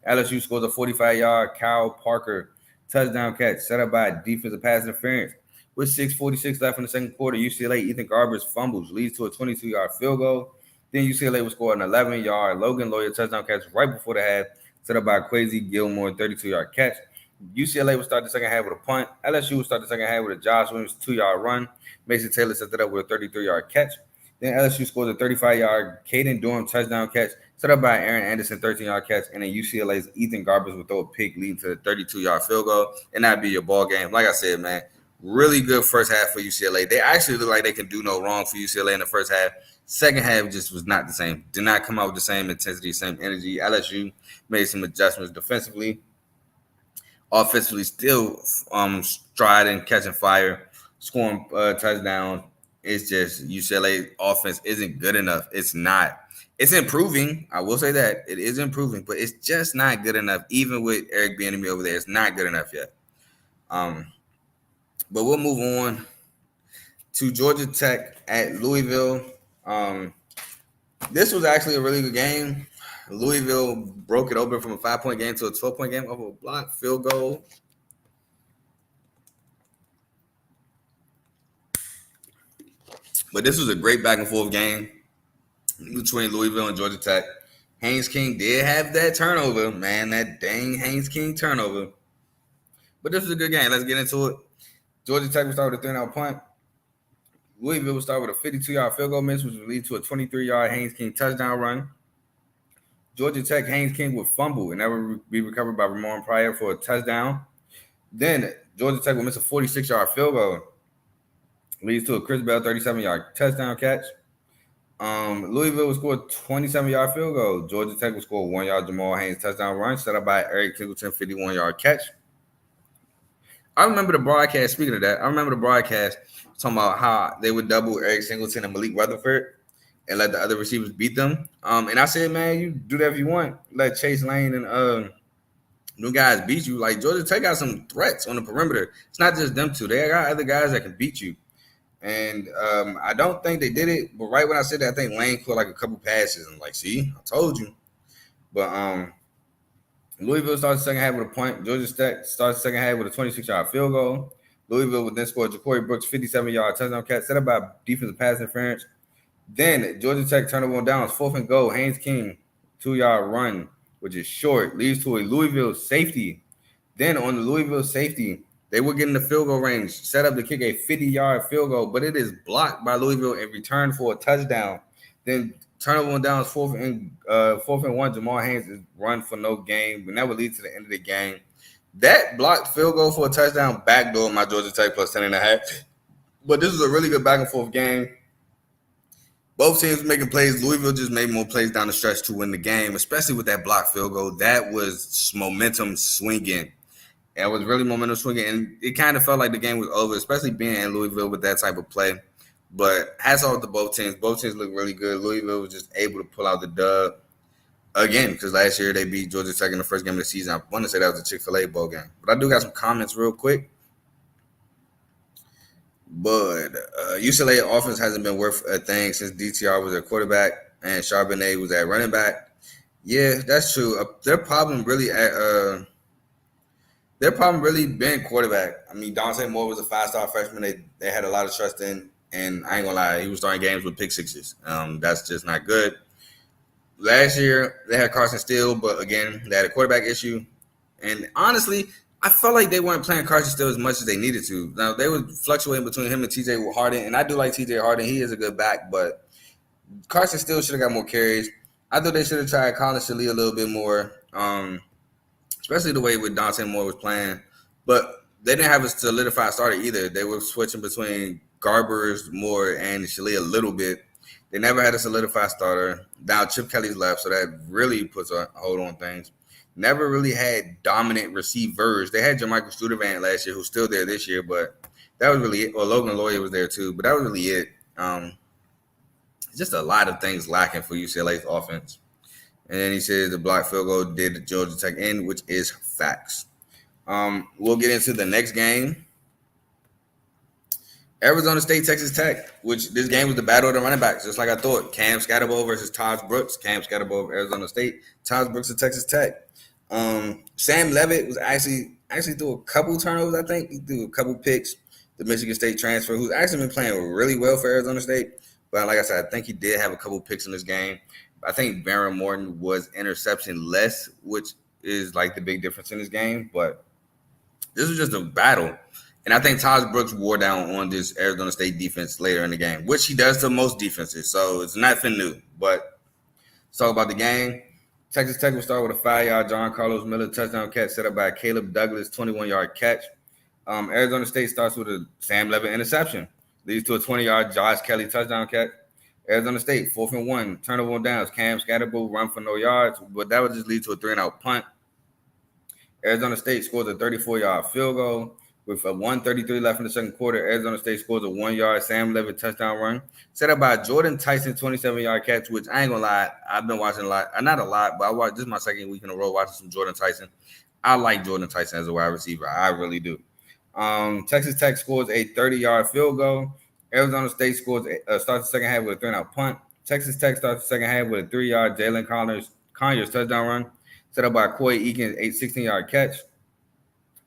LSU scores a 45-yard Kyle Parker touchdown catch, set up by a defensive pass interference. With 6:46 left in the second quarter, UCLA Ethan Garber's fumbles leads to a 22-yard field goal. Then UCLA will score an 11-yard Logan Lawyer touchdown catch right before the half, set up by Quasi Gilmore 32-yard catch. UCLA will start the second half with a punt. LSU will start the second half with a Josh Williams 2-yard run. Mason Taylor set it up with a 33-yard catch. Then LSU scores a 35-yard Caden Durham touchdown catch, set up by Aaron Anderson 13-yard catch, and then UCLA's Ethan Garbers will throw a pick leading to the 32-yard field goal, and that'd be your ball game. Like I said, man, really good first half for UCLA. They actually look like they can do no wrong for UCLA in the first half. Second half just was not the same. Did not come out with the same intensity, same energy. LSU made some adjustments defensively. Offensively, still striding, catching fire, scoring touchdowns. It's just UCLA offense isn't good enough. It's not. It's improving. I will say that. It is improving, but it's just not good enough. Even with Eric Bieniemy over there, it's not good enough yet. But we'll move on to Georgia Tech at Louisville. This was actually a really good game. Louisville broke it open from a 5-point game to a 12-point game off of a block field goal. But this was a great back and forth game between Louisville and Georgia Tech. Haynes King did have that turnover, man, that dang Haynes King turnover. But this was a good game. Let's get into it. Georgia Tech will start with a 3-0 punt. Louisville will start with a 52-yard field goal miss, which will lead to a 23-yard Haynes King touchdown run. Georgia Tech Haynes King would fumble, and that would be recovered by Ramon Pryor for a touchdown. Then Georgia Tech will miss a 46-yard field goal. Leads to a Chris Bell 37-yard touchdown catch. Louisville will score a 27-yard field goal. Georgia Tech will score a 1-yard Jamal Haynes touchdown run, set up by Eric Singleton 51-yard catch. I remember the broadcast, speaking of that, talking about how they would double Eric Singleton and Malik Rutherford and let the other receivers beat them. And I said, man, you do that if you want. Let Chase Lane and them guys beat you. Like, Georgia Tech got some threats on the perimeter. It's not just them two. They got other guys that can beat you. And I don't think they did it. But right when I said that, I think Lane caught like a couple passes. I'm like, see, I told you. But Louisville starts the second half with a point. Georgia Tech starts the second half with a 26-yard field goal. Louisville would then score Ja'Cory Brooks' 57-yard touchdown catch set up by defensive pass interference. Then Georgia Tech turnover on downs, 4th and goal. Haynes King, 2-yard run, which is short, leads to a Louisville safety. Then on the Louisville safety, they were getting the field goal range, set up to kick a 50-yard field goal, but it is blocked by Louisville and returned for a touchdown. Then turnover on downs, 4th and 1. Jamal Haynes is run for no gain, and that would lead to the end of the game. That blocked field goal for a touchdown backdoor my Georgia Tech plus 10.5. But this was a really good back and forth game. Both teams making plays. Louisville just made more plays down the stretch to win the game, especially with that blocked field goal. That was momentum swinging. It was really momentum swinging, and it kind of felt like the game was over, especially being in Louisville with that type of play. But hats off to both teams. Both teams look really good. Louisville was just able to pull out the dub again because last year they beat Georgia Tech in the first game of the season. I want to say that was a Chick-fil-A bowl game. But I do got some comments real quick. But UCLA offense hasn't been worth a thing since DTR was at quarterback and Charbonnet was at running back. Yeah, that's true. Their problem really been quarterback. I mean, Dante Moore was a 5-star freshman. They had a lot of trust in, and I ain't gonna lie, he was starting games with pick sixes. That's just not good. Last year they had Carson Steele, but again they had a quarterback issue. And honestly, I felt like they weren't playing Carson Steele as much as they needed to. Now, they were fluctuating between him and TJ Harden, and I do like TJ Harden. He is a good back, but Carson Steele should have got more carries. I thought they should have tried Colin Shalee a little bit more, especially the way with Dante Moore was playing. But they didn't have a solidified starter either. They were switching between Garbers, Moore, and Shalee a little bit. They never had a solidified starter. Now Chip Kelly's left, so that really puts a hold on things. Never really had dominant receivers. They had Jermichael Studevant last year, who's still there this year, but that was really it. Well, Logan Lawyer was there too, but that was really it. Just a lot of things lacking for UCLA's offense. And then he says the block field goal did Georgia Tech in, which is facts. We'll get into the next game. Arizona State, Texas Tech, which this game was the battle of the running backs, just like I thought. Cam Scatterbo versus Taj Brooks. Cam Scatterbo of Arizona State. Taj Brooks of Texas Tech. Sam Levitt was actually threw a couple turnovers, I think. He threw a couple picks. The Michigan State transfer, who's actually been playing really well for Arizona State. But like I said, I think he did have a couple picks in this game. I think Baron Morton was interception less, which is like the big difference in this game. But this was just a battle. And I think Taj Brooks wore down on this Arizona State defense later in the game, which he does to most defenses. So it's nothing new. But let's talk about the game. Texas Tech will start with a 5-yard John Carlos Miller touchdown catch set up by Caleb Douglas, 21-yard catch. Arizona State starts with a Sam Levitt interception. Leads to a 20-yard Josh Kelly touchdown catch. Arizona State, 4th and 1. Turnover on downs. Cam Scatterbo run for no yards, but that would just lead to a 3-and-out punt. Arizona State scores a 34-yard field goal. With a 1:33 left in the second quarter, Arizona State scores a 1-yard Sam Levitt touchdown run. Set up by Jordan Tyson, 27-yard catch, which I ain't going to lie, I've been watching a lot. Not a lot, but this is my second week in a row watching some Jordan Tyson. I like Jordan Tyson as a wide receiver. I really do. Texas Tech scores a 30-yard field goal. Arizona State starts the second half with a 3-and-out punt. Texas Tech starts the second half with a 3-yard Jalen Conyers touchdown run. Set up by Coy Eakins, a 16-yard catch.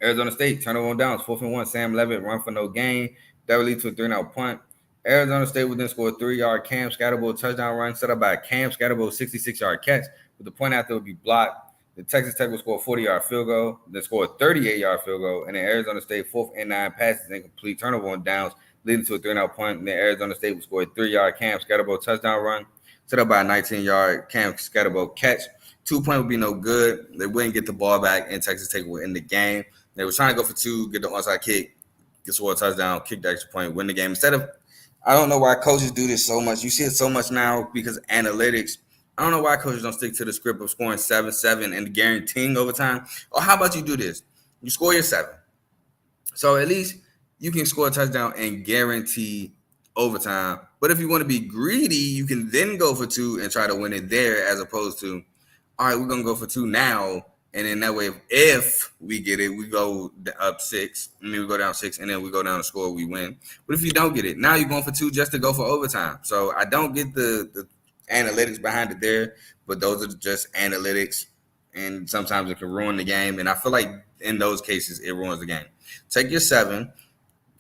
Arizona State, turnover on downs, 4th and 1. Sam Levitt run for no gain. That would lead to a 3-and-out punt. Arizona State would then score a 3-yard Cam Scatterbo touchdown run set up by a Cam Scatterbo 66-yard catch, with the point after would be blocked. The Texas Tech would score a 40-yard field goal, then score a 38-yard field goal, and then Arizona State 4th and 9 passes incomplete turnover on downs, leading to a 3-and-out punt. And then Arizona State would score a 3-yard Cam Scatterbo touchdown run, set up by a 19-yard Cam Scatterbo catch. 2-point would be no good. They wouldn't get the ball back, and Texas Tech would end the game. They were trying to go for 2, get the onside kick, get score a touchdown, kick the extra point, win the game. Instead of, I don't know why coaches do this so much. You see it so much now because of analytics. I don't know why coaches don't stick to the script of scoring 7-7 and guaranteeing overtime. Or how about you do this? You score your 7. So at least you can score a touchdown and guarantee overtime. But if you want to be greedy, you can then go for 2 and try to win it there, as opposed to, all right, we're going to go for 2 now. And then that way, if we get it, we go up 6, and then we go down 6, and then we go down the score, we win. But if you don't get it, now you're going for 2 just to go for overtime. So I don't get the analytics behind it there, but those are just analytics, and sometimes it can ruin the game. And I feel like in those cases, it ruins the game. Take your 7.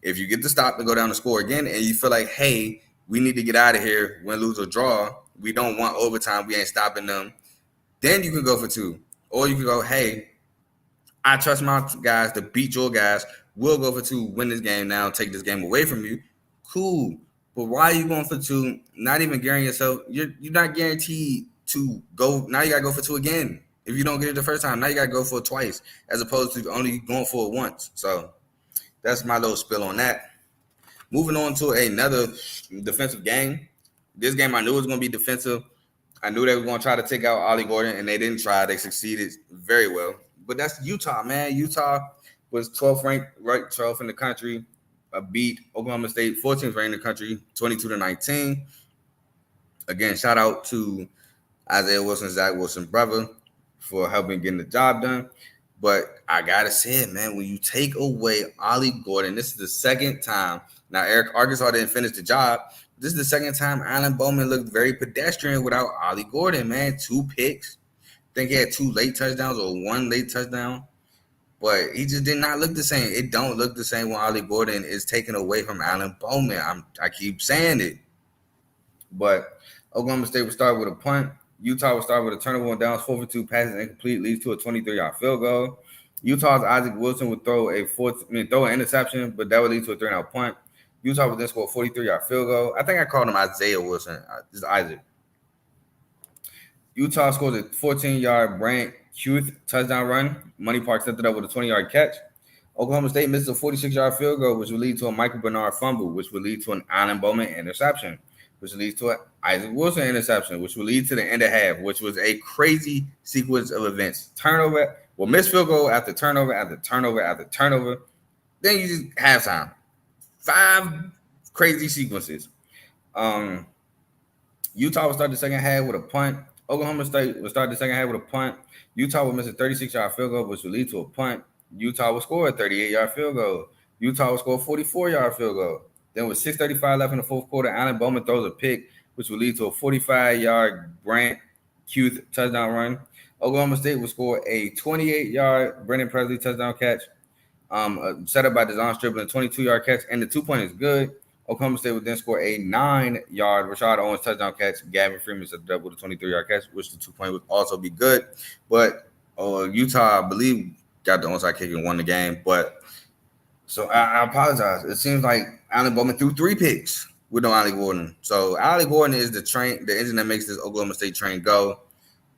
If you get the stop to go down the score again, and you feel like, hey, we need to get out of here, win, lose, or draw, we don't want overtime, we ain't stopping them, then you can go for 2. Or you can go, hey, I trust my guys to beat your guys. We'll go for 2, win this game now, take this game away from you. Cool. But why are you going for 2? Not even guaranteeing yourself. You're not guaranteed to go. Now you got to go for 2 again. If you don't get it the first time, now you got to go for it twice, as opposed to only going for it once. So that's my little spill on that. Moving on to another defensive game. This game I knew was going to be defensive. I knew they were going to try to take out Ollie Gordon, and they didn't try. They succeeded very well. But that's Utah, man. Utah was 12th ranked, right, 12th in the country. Beat Oklahoma State, 14th ranked in the country, 22-19. Again, shout out to Isaiah Wilson, Zach Wilson, brother, for helping getting the job done. But I got to say it, man, when you take away Ollie Gordon, this is the second time. Now, Arkansas didn't finish the job. This is the second time Alan Bowman looked very pedestrian without Ollie Gordon, man. 2 picks. I think he had 2 late touchdowns or 1 late touchdown. But he just did not look the same. It don't look the same when Ollie Gordon is taken away from Alan Bowman. I keep saying it. But Oklahoma State would start with a punt. Utah would start with a turnover on downs, 4-for-2 passes incomplete, leads to a 23-yard field goal. Utah's Isaac Wilson would throw an interception, but that would lead to a 3-and-out punt. Utah would then score a 43-yard field goal. I think I called him Isaiah Wilson. It's Isaac. Utah scores a 14-yard Brant Huth touchdown run. Money Park set it up with a 20-yard catch. Oklahoma State misses a 46-yard field goal, which would lead to a Michael Bernard fumble, which would lead to an Allen Bowman interception, which leads to an Isaac Wilson interception, which will lead to the end of half, which was a crazy sequence of events. Missed field goal after turnover after turnover after turnover. Then you just halftime. 5 crazy sequences. Utah will start the second half with a punt. Oklahoma State will start the second half with a punt. Utah will miss a 36-yard field goal, which will lead to a punt. Utah will score a 38-yard field goal. Utah will score a 44-yard field goal. Then with 6:35 left in the fourth quarter, Allen Bowman throws a pick, which will lead to a 45-yard Brant Huth touchdown run. Oklahoma State will score a 28-yard Brendan Presley touchdown catch. Set up by Deshaun Strickland, a 22-yard catch, and the 2-point is good. Oklahoma State would then score a 9-yard Rashad Owens touchdown catch. Gavin Freeman set it up with a 23-yard catch, which the 2-point would also be good. But Utah, I believe, got the onside kick and won the game. But so I apologize. It seems like Allen Bowman threw 3 picks with no Ollie Gordon. So Ollie Gordon is the engine that makes this Oklahoma State train go.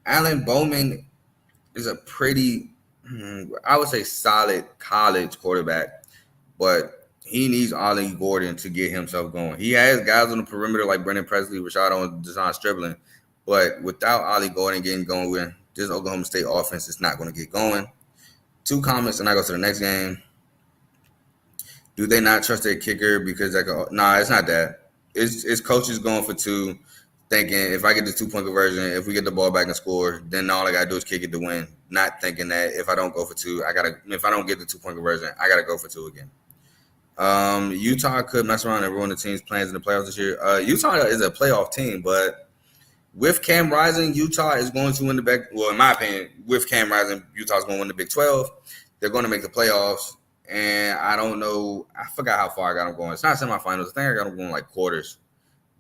Allen Bowman is a pretty, I would say, solid college quarterback, but he needs Ollie Gordon to get himself going. He has guys on the perimeter like Brendan Presley, Rashad Owens, Deshaun Strickland, but without Ollie Gordon getting going with this Oklahoma State offense, it's not going to get going. 2 comments, and I go to the next game. Do they not trust their kicker because it's not that. It's coaches going for 2, thinking if I get the 2-point conversion, if we get the ball back and score, then all I gotta do is kick it to win. Not thinking that if I don't go for 2, if I don't get the 2-point conversion, I gotta go for 2 again. Utah could mess around and ruin the team's plans in the playoffs this year. Utah is a playoff team, but with Cam Rising, Utah is going to win in my opinion, with Cam Rising, Utah's going to win the Big 12. They're going to make the playoffs. And I don't know. I forgot how far I got them going. It's not semifinals. I think I got them going like quarters.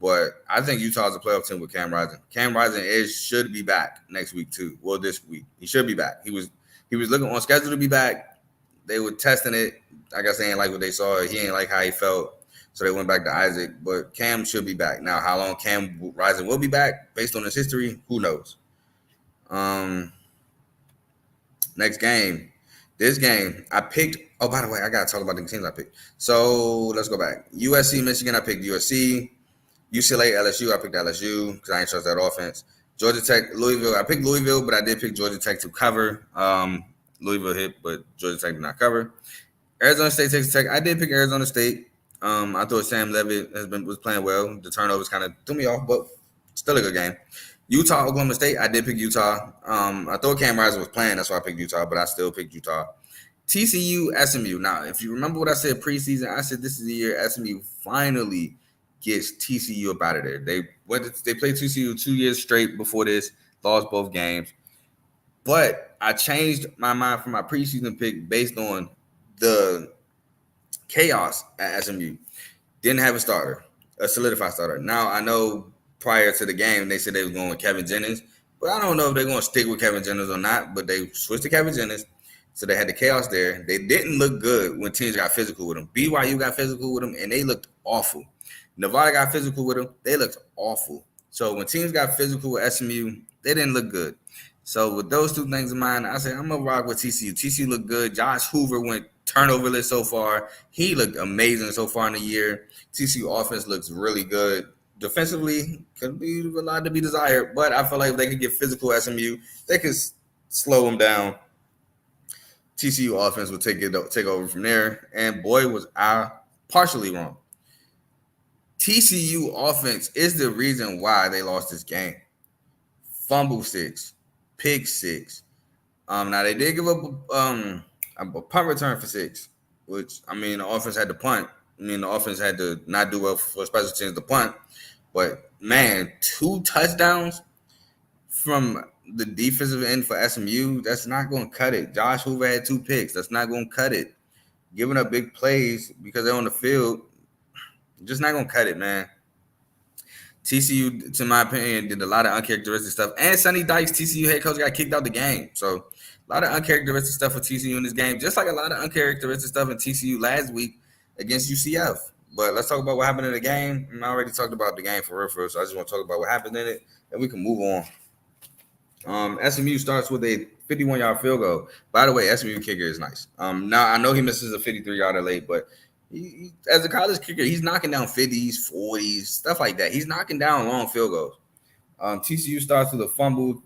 But I think Utah's a playoff team with Cam Rising. Cam Rising should be back next week too. Well, this week he should be back. He was looking on schedule to be back. They were testing it. I guess they ain't like what they saw. He ain't like how he felt, so they went back to Isaac. But Cam should be back. Now, how long Cam Rising will be back based on his history, who knows? Next game. This game, I picked. Oh, by the way, I gotta talk about the teams I picked. So let's go back. USC, Michigan, I picked USC. UCLA, LSU, I picked LSU because I ain't trust that offense. Georgia Tech, Louisville, I picked Louisville, but I did pick Georgia Tech to cover. Louisville hit, but Georgia Tech did not cover. Arizona State, Texas Tech, I did pick Arizona State. I thought Sam Levitt was playing well. The turnovers kind of threw me off, but still a good game. Utah, Oklahoma State, I did pick Utah. I thought Cam Rising was playing, that's why I picked Utah, but I still picked Utah. TCU, SMU. Now, if you remember what I said preseason, I said this is the year SMU finally gets TCU up out of there. They played TCU 2 years straight before this, lost both games. But I changed my mind from my preseason pick based on the chaos at SMU. Didn't have a solidified starter. Now, I know prior to the game, they said they were going with Kevin Jennings, but I don't know if they're going to stick with Kevin Jennings or not, but they switched to Kevin Jennings. So they had the chaos there. They didn't look good when teams got physical with them. BYU got physical with them, and they looked awful. Nevada got physical with them. They looked awful. So when teams got physical with SMU, they didn't look good. So with those two things in mind, I said, I'm going to rock with TCU. TCU looked good. Josh Hoover went turnoverless so far. He looked amazing so far in the year. TCU offense looks really good. Defensively, could be a lot to be desired, but I feel like if they could get physical SMU, they could slow them down. TCU offense will take over from there. And boy, was I partially wrong. TCU offense is the reason why they lost this game. Fumble 6, pick 6. Now they did give up a punt return for 6, which the offense had to punt. The offense had to not do well for special teams to punt. But man, 2 touchdowns from the defensive end for SMU, that's not going to cut it. Josh Hoover had 2 picks. That's not going to cut it. Giving up big plays because they're on the field, just not going to cut it, man. TCU, to my opinion, did a lot of uncharacteristic stuff. And Sonny Dykes, TCU head coach, got kicked out the game. So a lot of uncharacteristic stuff for TCU in this game, just like a lot of uncharacteristic stuff in TCU last week against UCF. But let's talk about what happened in the game. I already talked about the game for real, so I just want to talk about what happened in it, and we can move on. SMU starts with a 51-yard field goal. By the way, SMU kicker is nice. Now, I know he misses a 53-yarder late, but he, as a college kicker, he's knocking down 50s, 40s, stuff like that. He's knocking down long field goals. TCU starts with a fumble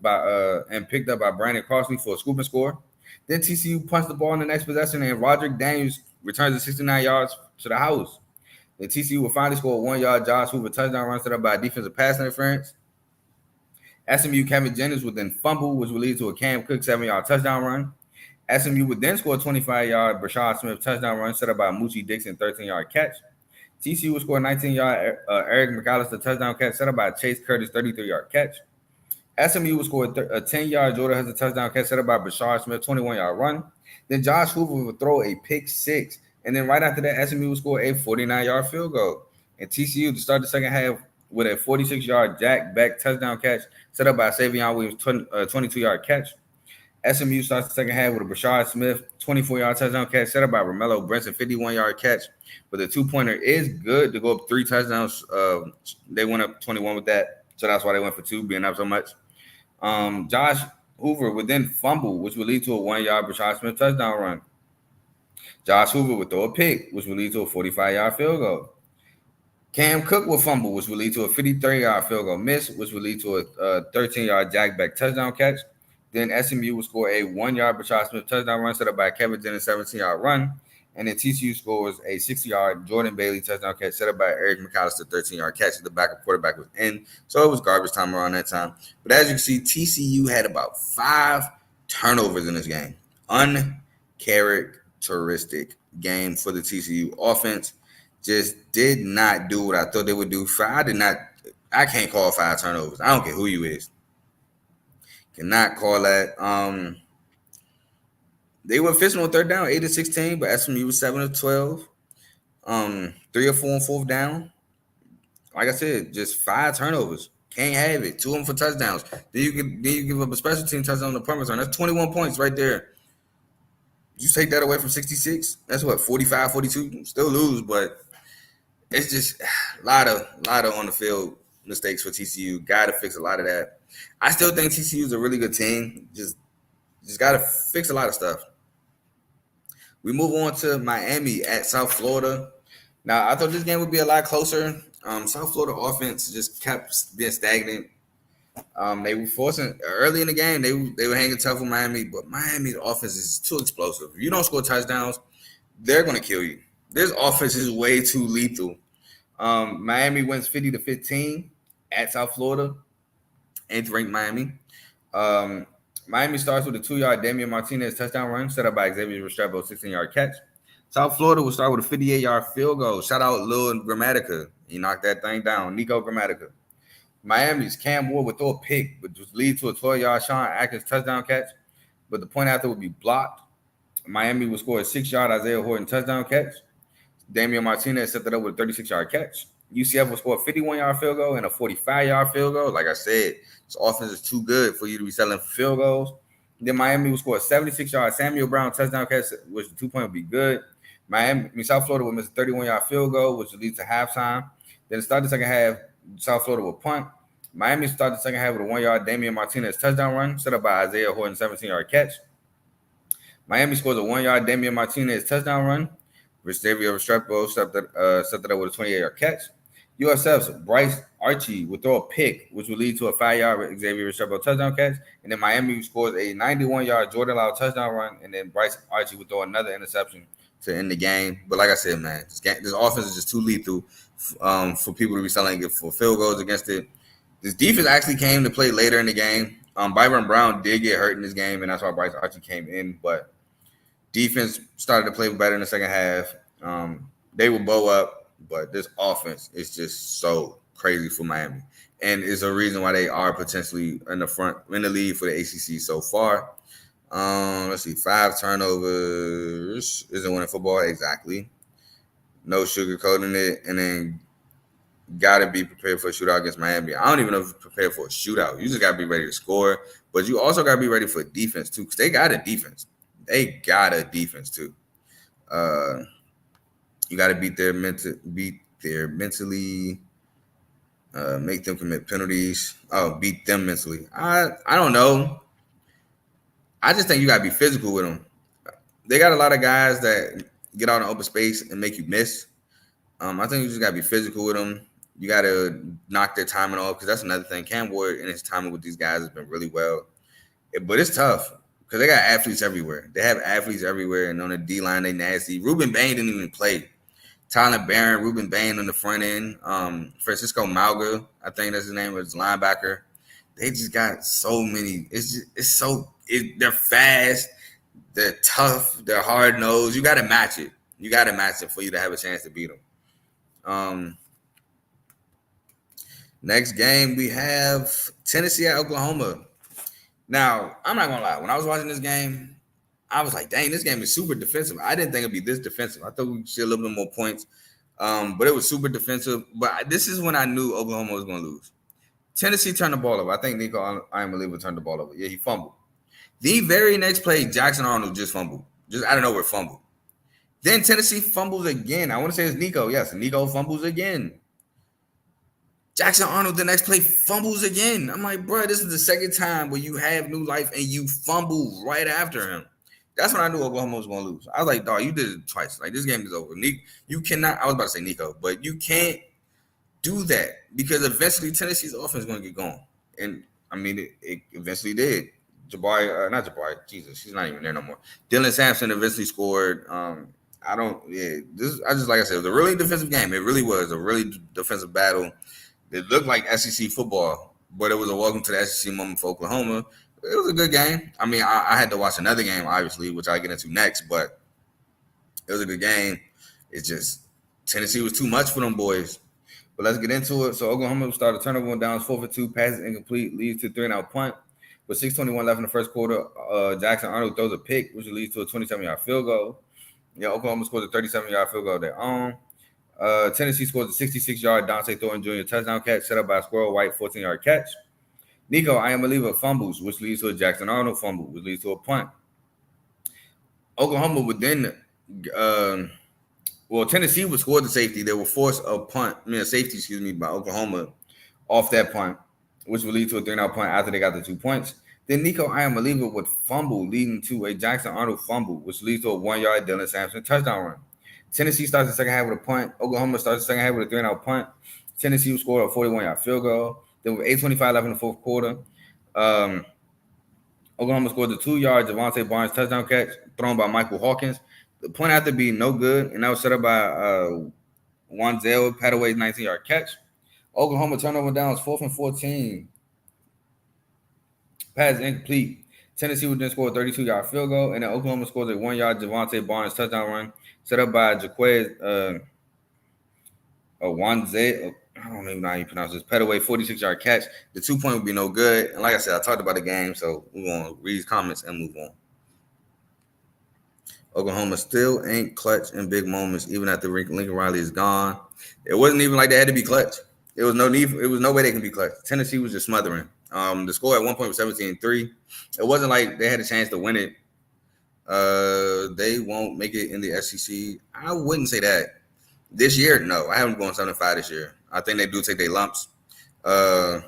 and picked up by Brandon Crossley for a scoop and score. Then TCU punts the ball in the next possession, and Roderick Daniels returns it 69 yards to the house. Then TCU will finally score a 1-yard Josh Hoover touchdown run set up by a defensive pass interference. SMU Kevin Jennings would then fumble, which would lead to a Cam Cook 7-yard touchdown run. SMU would then score a 25-yard Brashad Smith touchdown run set up by Moochie Dixon 13-yard catch. TCU would score a 19-yard Eric McAllister touchdown catch set up by Chase Curtis 33-yard catch. SMU would score a 10-yard Jordan Hudson touchdown catch set up by Brashad Smith 21-yard run. Then Josh Hoover would throw a pick 6. And then right after that, SMU would score a 49-yard field goal. And TCU to start the second half with a 46-yard Jack Beck touchdown catch set up by Savion Williams 22-yard catch. SMU starts the second half with a Brashad Smith 24-yard touchdown catch set up by Romello Brinson 51-yard catch. But the 2-pointer is good to go up 3 touchdowns. They went up 21 with that, so that's why they went for 2, being up so much. Josh Hoover would then fumble, which would lead to a 1-yard Brashad Smith touchdown run. Josh Hoover would throw a pick, which would lead to a 45-yard field goal. Cam Cook would fumble, which would lead to a 53-yard field goal miss, which would lead to a 13-yard Jack Beck touchdown catch. Then SMU would score a 1-yard Brashad Smith touchdown run set up by Kevin Jennings 17-yard run. And then TCU scores a 60-yard Jordan Bailey touchdown catch set up by Eric McAllister 13-yard catch. The backup quarterback was in, so it was garbage time around that time. But as you can see, TCU had about 5 turnovers in this game. Uncharacteristic game for the TCU offense. Just did not do what I thought they would do. I can't call 5 turnovers. I don't care who you is. Cannot call that. They were efficient on third down, 8 of 16, but SMU was 7 of 12. 3 or 4 on fourth down. Like I said, just 5 turnovers. Can't have it. 2 of them for touchdowns. Then you give up a special team touchdown on the punt return. That's 21 points right there. You take that away from 66. That's what, 45, 42. Still lose, but it's just a lot of on the field mistakes for TCU. Got to fix a lot of that. I still think TCU is a really good team. Just got to fix a lot of stuff. We move on to Miami at South Florida. Now, I thought this game would be a lot closer. South Florida offense just kept being stagnant. They were forcing early in the game. They were hanging tough with Miami, but Miami's offense is too explosive. If you don't score touchdowns, they're going to kill you. This offense is way too lethal. Miami wins 50-15 at South Florida, 8th ranked Miami. Miami starts with a 2-yard Damian Martinez touchdown run set up by Xavier Restrepo, 16-yard catch. South Florida will start with a 58-yard field goal. Shout out Lil Grammatica. He knocked that thing down. Nico Grammatica. Miami's Cam Ward would throw a pick, which would lead to a 12-yard Sean Atkins touchdown catch, but the point after would be blocked. Miami would score a 6-yard Isaiah Horton touchdown catch. Damian Martinez set that up with a 36-yard catch. UCF will score a 51-yard field goal and a 45-yard field goal. Like I said, this offense is too good for you to be selling for field goals. Then Miami will score a 76-yard Samuel Brown touchdown catch, which the 2-point would be good. South Florida will miss a 31-yard field goal, which will lead to halftime. Then start the second half, South Florida will punt. Miami started the second half with a 1-yard Damian Martinez touchdown run set up by Isaiah Horton, 17-yard catch. Miami scores a 1-yard Damian Martinez touchdown run, which Xavier Restrepo set that up with a 28-yard catch. USF's Bryce Archie would throw a pick, which would lead to a 5-yard Xavier Restrepo touchdown catch. And then Miami scores a 91-yard Jordan Love touchdown run, and then Bryce Archie would throw another interception to end the game. But like I said, man, this offense is just too lethal for people to be selling it for field goals against it. This defense actually came to play later in the game. Byron Brown did get hurt in this game, and that's why Bryce Archie came in. But defense started to play better in the second half. They will bow up, but this offense is just so crazy for Miami. And it's a reason why they are potentially in the lead for the ACC so far. Let's see, 5 turnovers isn't winning football. Exactly. No sugarcoating it. And then got to be prepared for a shootout against Miami. I don't even know if you're prepared for a shootout. You just got to be ready to score. But you also got to be ready for defense, too, because they got a defense. They got a defense, too. You got to beat their mentally, make them commit penalties. Beat them mentally. I don't know. I just think you got to be physical with them. They got a lot of guys that get out in open space and make you miss. I think you just got to be physical with them. You got to knock their timing off, because that's another thing. Cam Ward and his timing with these guys has been really well. But it's tough because they got athletes everywhere. They have athletes everywhere, and on the D-line, they nasty. Ruben Bain didn't even play. Tyler Barron, Ruben Bain on the front end. Francisco Malga, I think that's his name, was linebacker. They just got so many. They're fast. They're tough. They're hard-nosed. You got to match it. You got to match it for you to have a chance to beat them. Next game, we have Tennessee at Oklahoma. Now, I'm not going to lie. When I was watching this game, I was like, dang, this game is super defensive. I didn't think it'd be this defensive. I thought we'd see a little bit more points. But it was super defensive. But this is when I knew Oklahoma was going to lose. Tennessee turned the ball over. I think Nico Iamaleava turned the ball over. Yeah, he fumbled. The very next play, Jackson Arnold just fumbled. Just out of nowhere, fumbled. Then Tennessee fumbles again. I want to say it's Nico. Yes, Nico fumbles again. Jackson Arnold, the next play, fumbles again. I'm like, bro, this is the second time where you have new life and you fumble right after him. That's when I knew Oklahoma was going to lose. I was like, dog, you did it twice. Like, this game is over. You cannot – I was about to say Nico, but you can't do that, because eventually Tennessee's offense is going to get going. And, I mean, it eventually did. Not Jabari. Jesus, he's not even there no more. Dylan Sampson eventually scored. Like I said, it was a really defensive game. It really was a really defensive battle. It looked like SEC football, but it was a welcome to the SEC moment for Oklahoma. It was a good game. I mean, I had to watch another game, obviously, which I'll get into next, but it was a good game. It's just Tennessee was too much for them boys. But let's get into it. So Oklahoma started turnover on downs, 4 for 2, passes incomplete, leads to 3-and-out punt. With 6:21 left in the first quarter, Jackson Arnold throws a pick, which leads to a 27-yard field goal. Oklahoma scores a 37-yard field goal of their own. Tennessee scores a 66-yard Dante Thornton Jr. touchdown catch set up by Squirrel White 14-yard catch. Nico Iamaleava fumbles, which leads to a Jackson Arnold fumble, which leads to a punt. Oklahoma would then, Tennessee would score the safety. They will force a safety, by Oklahoma off that punt, which would lead to a 3-and-out punt after they got the 2 points. Then Nico Iamaleava would fumble, leading to a Jackson Arnold fumble, which leads to a 1-yard Dylan Sampson touchdown run. Tennessee starts the second half with a punt. Oklahoma starts the second half with a 3-and-out punt. Tennessee would score a 41-yard field goal. Then with 8:25 left in the fourth quarter, Oklahoma scored the 2-yard Javonte Barnes touchdown catch thrown by Michael Hawkins. The punt had to be no good, and that was set up by Wanzel Padaway's 19-yard catch. Oklahoma turnover downs 4th and 14. Pass incomplete. Tennessee would then score a 32-yard field goal, and then Oklahoma scores a 1-yard Javonte Barnes touchdown run set up by Jaquez Wanzel. I don't even know how you pronounce this. Petaway 46-yard catch. The 2-point would be no good. And like I said, I talked about the game, so we're going to read comments and move on. Oklahoma still ain't clutch in big moments, even after Lincoln Riley is gone. It wasn't even like they had to be clutch. It was no way they can be clutch. Tennessee was just smothering. The score at one point was 17-3. It wasn't like they had a chance to win it. They won't make it in the SEC. I wouldn't say that. This year, no. I haven't gone 7-5 this year. I think they do take their lumps. But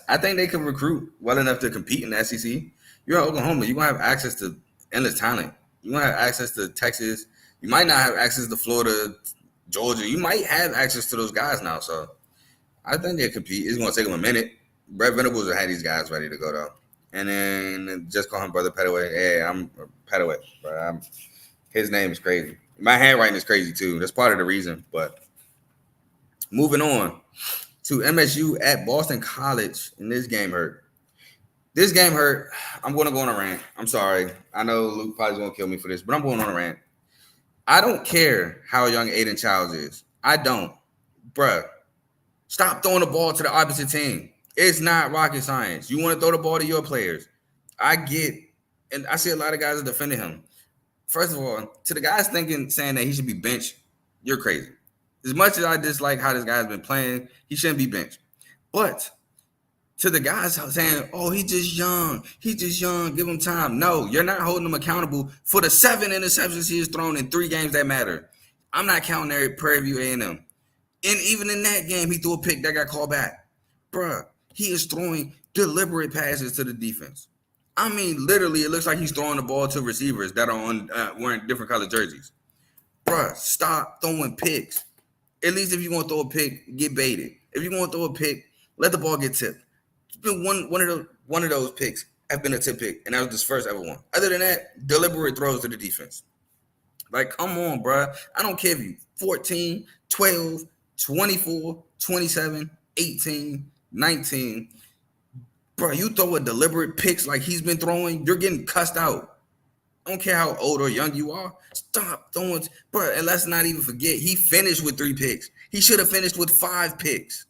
I think they can recruit well enough to compete in the SEC. You're in Oklahoma. You're going to have access to endless talent. You're going to have access to Texas. You might not have access to Florida, Georgia. You might have access to those guys now. So I think they'll compete. It's going to take them a minute. Brett Venables will have these guys ready to go, though. And then just call him Brother Petaway. Hey, I'm Petaway. His name is crazy. My handwriting is crazy, too. That's part of the reason, but moving on to MSU at Boston College, and this game hurt. I'm going to go on a rant. I'm sorry. I know Luke probably going to kill me for this, but I'm going on a rant. I don't care how young Aiden Childs is. I don't. Bruh, stop throwing the ball to the opposite team. It's not rocket science. You want to throw the ball to your players. I get, and I see a lot of guys are defending him. First of all, to the guys saying that he should be benched, you're crazy. As much as I dislike how this guy's been playing, he shouldn't be benched. But to the guys saying, oh, he's just young, give him time. No, you're not holding him accountable for the 7 interceptions he has thrown in 3 games that matter. I'm not counting every Prairie View A&M. And even in that game, he threw a pick that got called back. Bruh, he is throwing deliberate passes to the defense. I mean, literally, it looks like he's throwing the ball to receivers that are wearing different color jerseys. Bruh, stop throwing picks. At least if you're going to throw a pick, get baited. If you're going to throw a pick, let the ball get tipped. It's been one of those picks have been a tip pick, and that was his first ever one. Other than that, deliberate throws to the defense. Like, come on, bruh. I don't care if you 14, 12, 24, 27, 18, 19. Bro, you throw a deliberate picks like he's been throwing, you're getting cussed out. I don't care how old or young you are. Stop throwing. Bro, and let's not even forget, he finished with 3 picks. He should have finished with 5 picks.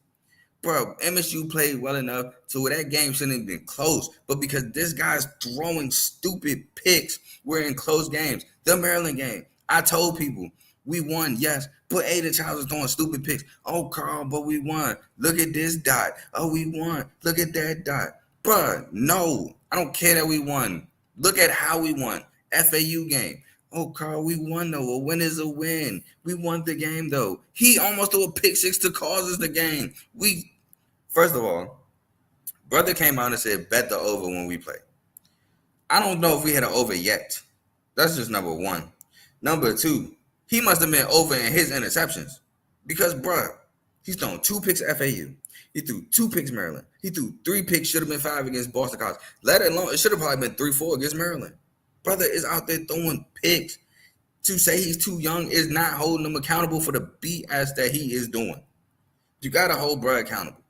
Bro, MSU played well enough to where that game shouldn't have been close. But because this guy's throwing stupid picks, we're in close games. The Maryland game, I told people, we won, yes, but Aiden Childs was throwing stupid picks. Oh, Carl, but we won. Look at this dot. Oh, we won. Look at that dot. Bruh, no, I don't care that we won. Look at how we won. FAU game. Oh, Carl, we won, though. A win is a win. We won the game, though. He almost threw a pick 6 to cause us the game. First of all, brother came out and said, bet the over when we play. I don't know if we had an over yet. That's just number 1. Number 2, he must have been over in his interceptions because, bruh, he's thrown 2 picks at FAU. He threw 2 picks Maryland. He threw 3 picks, should have been 5 against Boston College. Let alone, it should have probably been 3-4 against Maryland. Brother is out there throwing picks. To say he's too young is not holding him accountable for the BS that he is doing. You got to hold bro accountable.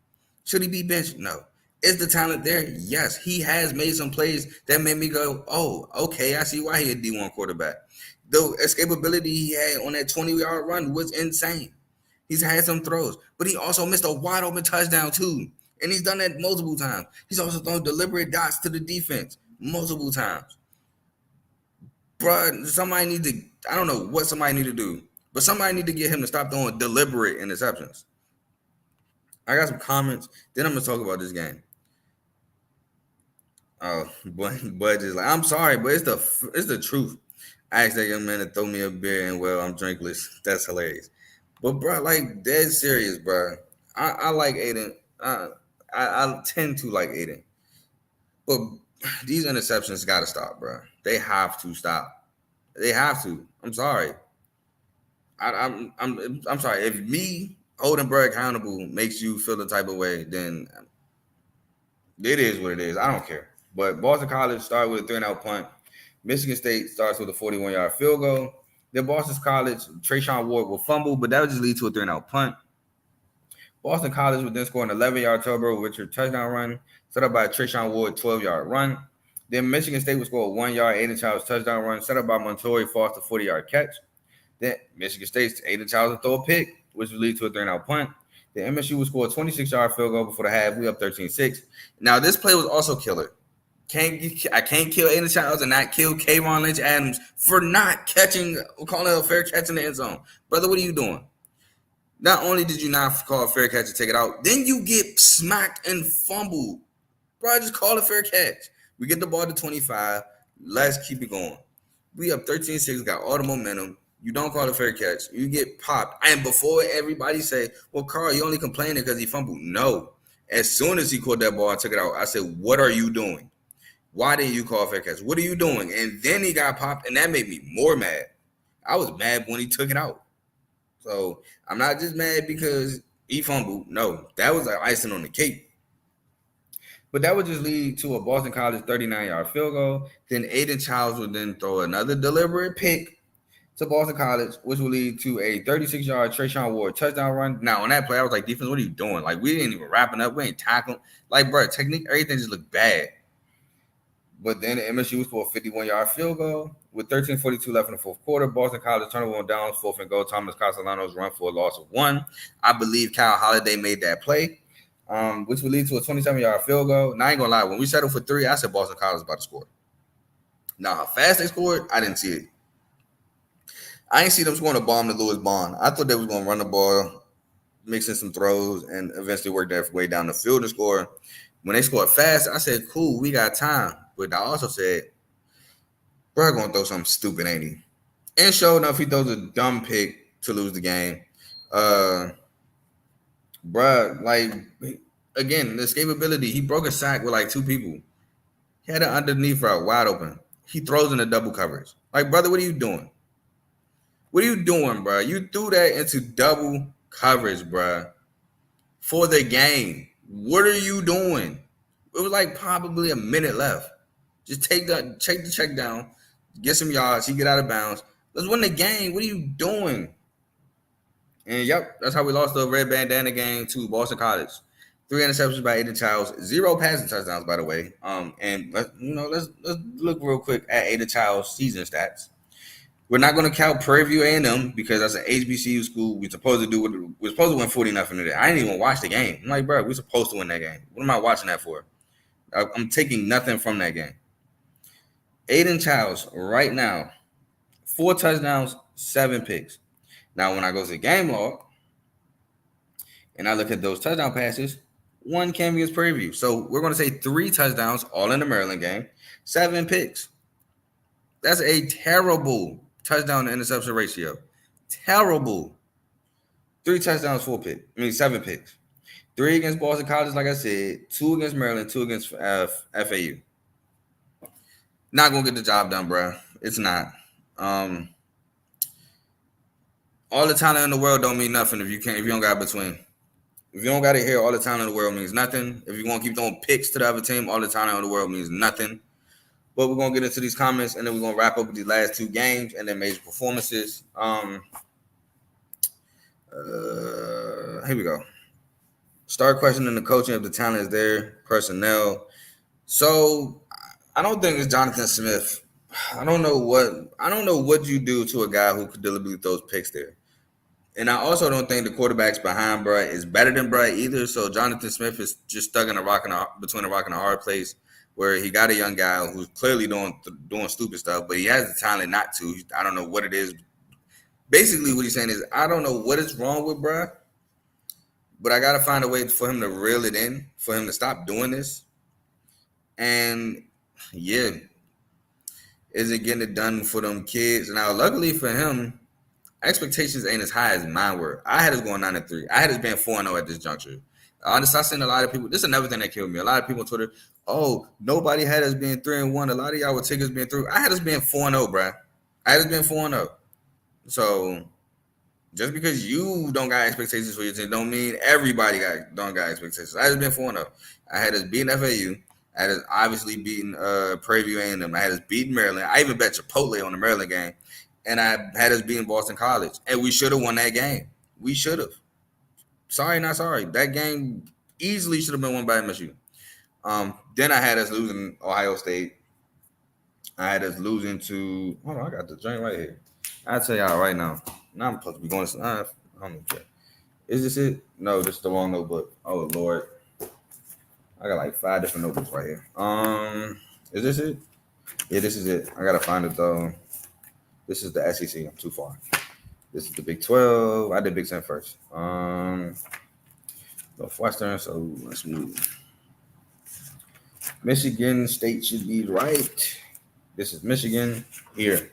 Should he be benched? No. Is the talent there? Yes. He has made some plays that made me go, oh, okay, I see why he a D1 quarterback. The escapability he had on that 20-yard run was insane. He's had some throws, but he also missed a wide open touchdown too. And he's done that multiple times. He's also thrown deliberate dots to the defense multiple times. Bruh, somebody need to, I don't know what somebody need to do, but somebody need to get him to stop throwing deliberate interceptions. I got some comments. Then I'm going to talk about this game. Oh, but just like, I'm sorry, but it's the truth. I asked that young man to throw me a beer and, well, I'm drinkless. That's hilarious. But, bro, like, dead serious, bro. I like Aiden. I tend to like Aiden. But these interceptions got to stop, bro. They have to stop. They have to. I'm sorry. I'm sorry. If me holding bro accountable makes you feel the type of way, then it is what it is. I don't care. But Boston College started with a 3-and-out punt. Michigan State starts with a 41-yard field goal. Then Boston College, Trayshawn Ward will fumble, but that would just lead to a 3-and-out punt. Boston College would then score an 11-yard turbo Richard touchdown run, set up by Trayshawn Ward 12-yard run. Then Michigan State would score a 1-yard Aiden Childs touchdown run, set up by Montorie Foster 40-yard catch. Then Michigan State's Aiden Childs would throw a pick, which would lead to a 3-and-out punt. Then MSU would score a 26-yard field goal before the half. We up 13-6. Now, this play was also killer. I can't kill Aiden Childs and not kill Kayvon Lynch Adams for not calling a fair catch in the end zone. Brother, what are you doing? Not only did you not call a fair catch and take it out, then you get smacked and fumbled. Bro, just call a fair catch. We get the ball to 25. Let's keep it going. We up 13-6, got all the momentum. You don't call a fair catch. You get popped. And before everybody say, well, Carl, you only complaining because he fumbled. No. As soon as he caught that ball and took it out, I said, what are you doing? Why didn't you call a fair catch? What are you doing? And then he got popped, and that made me more mad. I was mad when he took it out. So I'm not just mad because he fumbled. No, that was like icing on the cake. But that would just lead to a Boston College 39-yard field goal. Then Aiden Childs would then throw another deliberate pick to Boston College, which will lead to a 36-yard Trayshawn Ward touchdown run. Now, on that play, I was like, defense, what are you doing? Like, we ain't even wrapping up. We ain't tackling. Like, bro, technique, everything just looked bad. But then the MSU would score a 51-yard field goal with 13:42 left in the fourth quarter. Boston College turnover on downs, 4th and goal. Thomas Castellanos run for a loss of 1. I believe Cal Holiday made that play, which would lead to a 27-yard field goal. Now, I ain't going to lie. When we settled for 3, I said Boston College was about to score. Now, how fast they scored, I didn't see it. I ain't see them scoring a bomb to Lewis Bond. I thought they was going to run the ball, mix in some throws, and eventually work their way down the field and score. When they scored fast, I said, cool, we got time. But I also said, bro, going to throw something stupid, ain't he? And sure enough, he throws a dumb pick to lose the game. Bro, like, again, the escapability. He broke a sack with like 2 people. He had it underneath route wide open. He throws in a double coverage. Like, brother, what are you doing? What are you doing, bro? You threw that into double coverage, bro, for the game. What are you doing? It was like probably a minute left. Just take the check down, get some yards, he get out of bounds. Let's win the game. What are you doing? And yep, that's how we lost the red bandana game to Boston College. 3 interceptions by Aiden Childs, 0 passing touchdowns, by the way. And let's look real quick at Aiden Childs' season stats. We're not going to count Prairie View A&M because that's an HBCU school. We're supposed to win 40-0 today. I didn't even watch the game. I'm like, bro, we're supposed to win that game. What am I watching that for? I'm taking nothing from that game. Aiden Childs right now, 4 touchdowns, 7 picks. Now, when I go to the game log and I look at those touchdown passes, 1 came against Prairie View. So we're going to say 3 touchdowns, all in the Maryland game, 7 picks. That's a terrible touchdown to interception ratio. Terrible. 3 touchdowns, 7 picks. 3 against Boston College, like I said, 2 against Maryland, 2 against FAU. Not gonna get the job done, bro. It's not. All the talent in the world don't mean nothing if you don't got between. If you don't got it here, all the talent in the world means nothing. If you want to keep throwing picks to the other team, all the talent in the world means nothing. But we're gonna get into these comments and then we're gonna wrap up with these last 2 games and then major performances. Here we go. Start questioning the coaching if the talent is there, personnel. So I don't think it's Jonathan Smith. I don't know what you do to a guy who could deliberately throws picks there. And I also don't think the quarterbacks behind bruh is better than bruh either. So Jonathan Smith is just stuck in between a rock and a hard place where he got a young guy who's clearly doing stupid stuff, but he has the talent not to. I don't know what it is. Basically, what he's saying is, I don't know what is wrong with bruh, but I got to find a way for him to reel it in, for him to stop doing this. And yeah, isn't getting it done for them kids. Now, luckily for him, expectations ain't as high as mine were. I had us going 9-3. I had us being 4-0 at this juncture. Honestly, I seen a lot of people. This is another thing that killed me. A lot of people on Twitter, oh, nobody had us being 3-1. A lot of y'all would take us being 3. I had us being 4-0, bruh. I had us being 4-0. So just because you don't got expectations for your team don't mean everybody don't got expectations. I had us being 4-0. I had us beating FAU. I had us obviously beating Prairie View A&M. I had us beating Maryland. I even bet Chipotle on the Maryland game. And I had us beating Boston College. And we should have won that game. We should have. Sorry, not sorry. That game easily should have been won by MSU. Then I had us losing Ohio State. I had us losing to – hold on, I got the joint right here. I'll tell y'all right now. Now I'm supposed to be going to – I don't know. Is this it? No, this is the wrong notebook. Oh, Lord. I got like 5 different notebooks right here. Is this it? Yeah, this is it. I got to find it, though. This is the SEC. I'm too far. This is the Big 12. I did Big 10 first. Northwestern, so let's move. Michigan State should be right. This is Michigan here.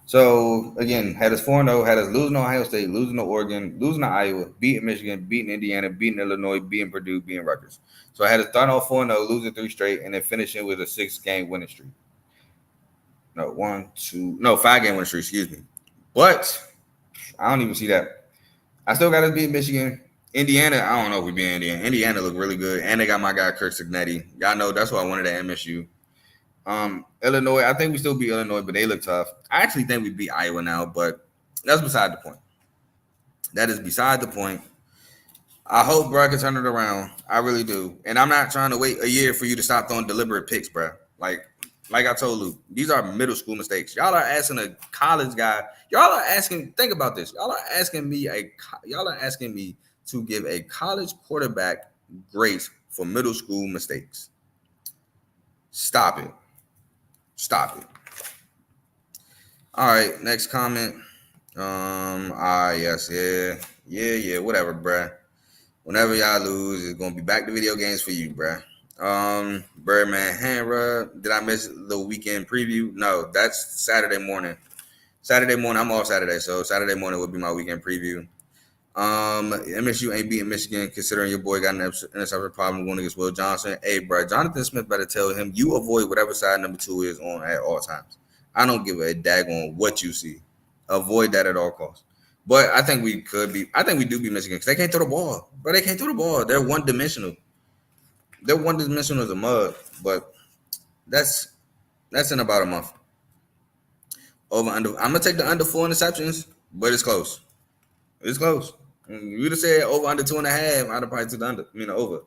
So, again, had us 4-0, had us losing to Ohio State, losing to Oregon, losing to Iowa, beating Michigan, beating Indiana, beating Illinois, beating Purdue, beating Rutgers. So, I had us start off 4-0, losing 3 straight, and then finishing with a 6-game winning streak. No, 5-game winning streak, excuse me. But I don't even see that. I still got to beat Michigan. Indiana, I don't know if we beat Indiana. Indiana looked really good. And they got my guy, Kirk Signetti. Y'all know that's what I wanted at MSU. Illinois, I think we still beat Illinois, but they look tough. I actually think we beat Iowa now, but that's beside the point. That is beside the point. I hope bro can turn it around. I really do. And I'm not trying to wait a year for you to stop throwing deliberate picks, bro. Like I told Luke, these are middle school mistakes. Y'all are asking a college guy. Y'all are asking. Think about this. Y'all are asking me to give a college quarterback grace for middle school mistakes. Stop it. All right. Next comment. Yes. Yeah. Whatever, bruh. Whenever y'all lose, it's gonna be back to video games for you, bruh. Birdman hand rub. Did I miss the weekend preview? No, that's Saturday morning. I'm off Saturday, so Saturday morning would be my weekend preview. MSU ain't beating Michigan, considering your boy got an interception problem going against Will Johnson. Hey, bro, Jonathan Smith better tell him you avoid whatever side number 2 is on at all times. I don't give a daggone what you see. Avoid that at all costs. But I think we do beat Michigan because they can't throw the ball. Bro, they can't throw the ball. They're one-dimensional. They're one-dimensional as a mug, but that's in about a month. Over under. I'm gonna take the under 4 interceptions, but it's close. It's close. You'd have said over under 2.5. I'd have probably took the under. Over.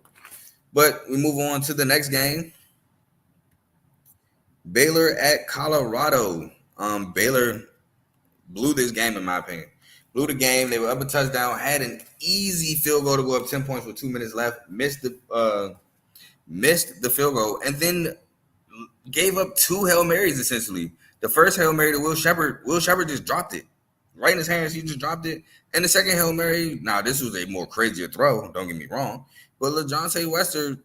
But we move on to the next game. Baylor at Colorado. Baylor blew this game in my opinion. Blew the game. They were up a touchdown. Had an easy field goal to go up 10 points with 2 minutes left. Missed the field goal, and then gave up 2 Hail Marys essentially. The first Hail Mary to Will Shepherd just dropped it. Right in his hands, he just dropped it. And the second Hail Mary, now this was a more crazier throw, don't get me wrong. But LaJohntay Wester,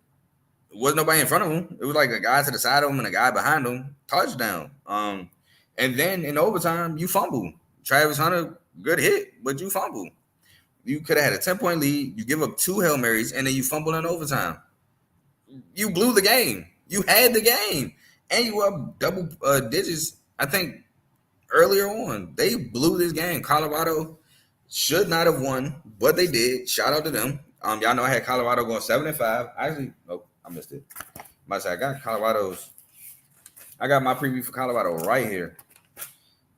wasn't nobody in front of him. It was like a guy to the side of him and a guy behind him. Touchdown. And then in overtime, you fumble. Travis Hunter, good hit, but you fumble. You could have had a 10-point lead. You give up 2 Hail Marys, and then you fumble in overtime. You blew the game. You had the game. And you were up double digits, I think, earlier on. They blew this game. Colorado should not have won, but they did. Shout out to them. Y'all know I had Colorado going 7-5. Actually, nope, I missed it. I got my preview for Colorado right here.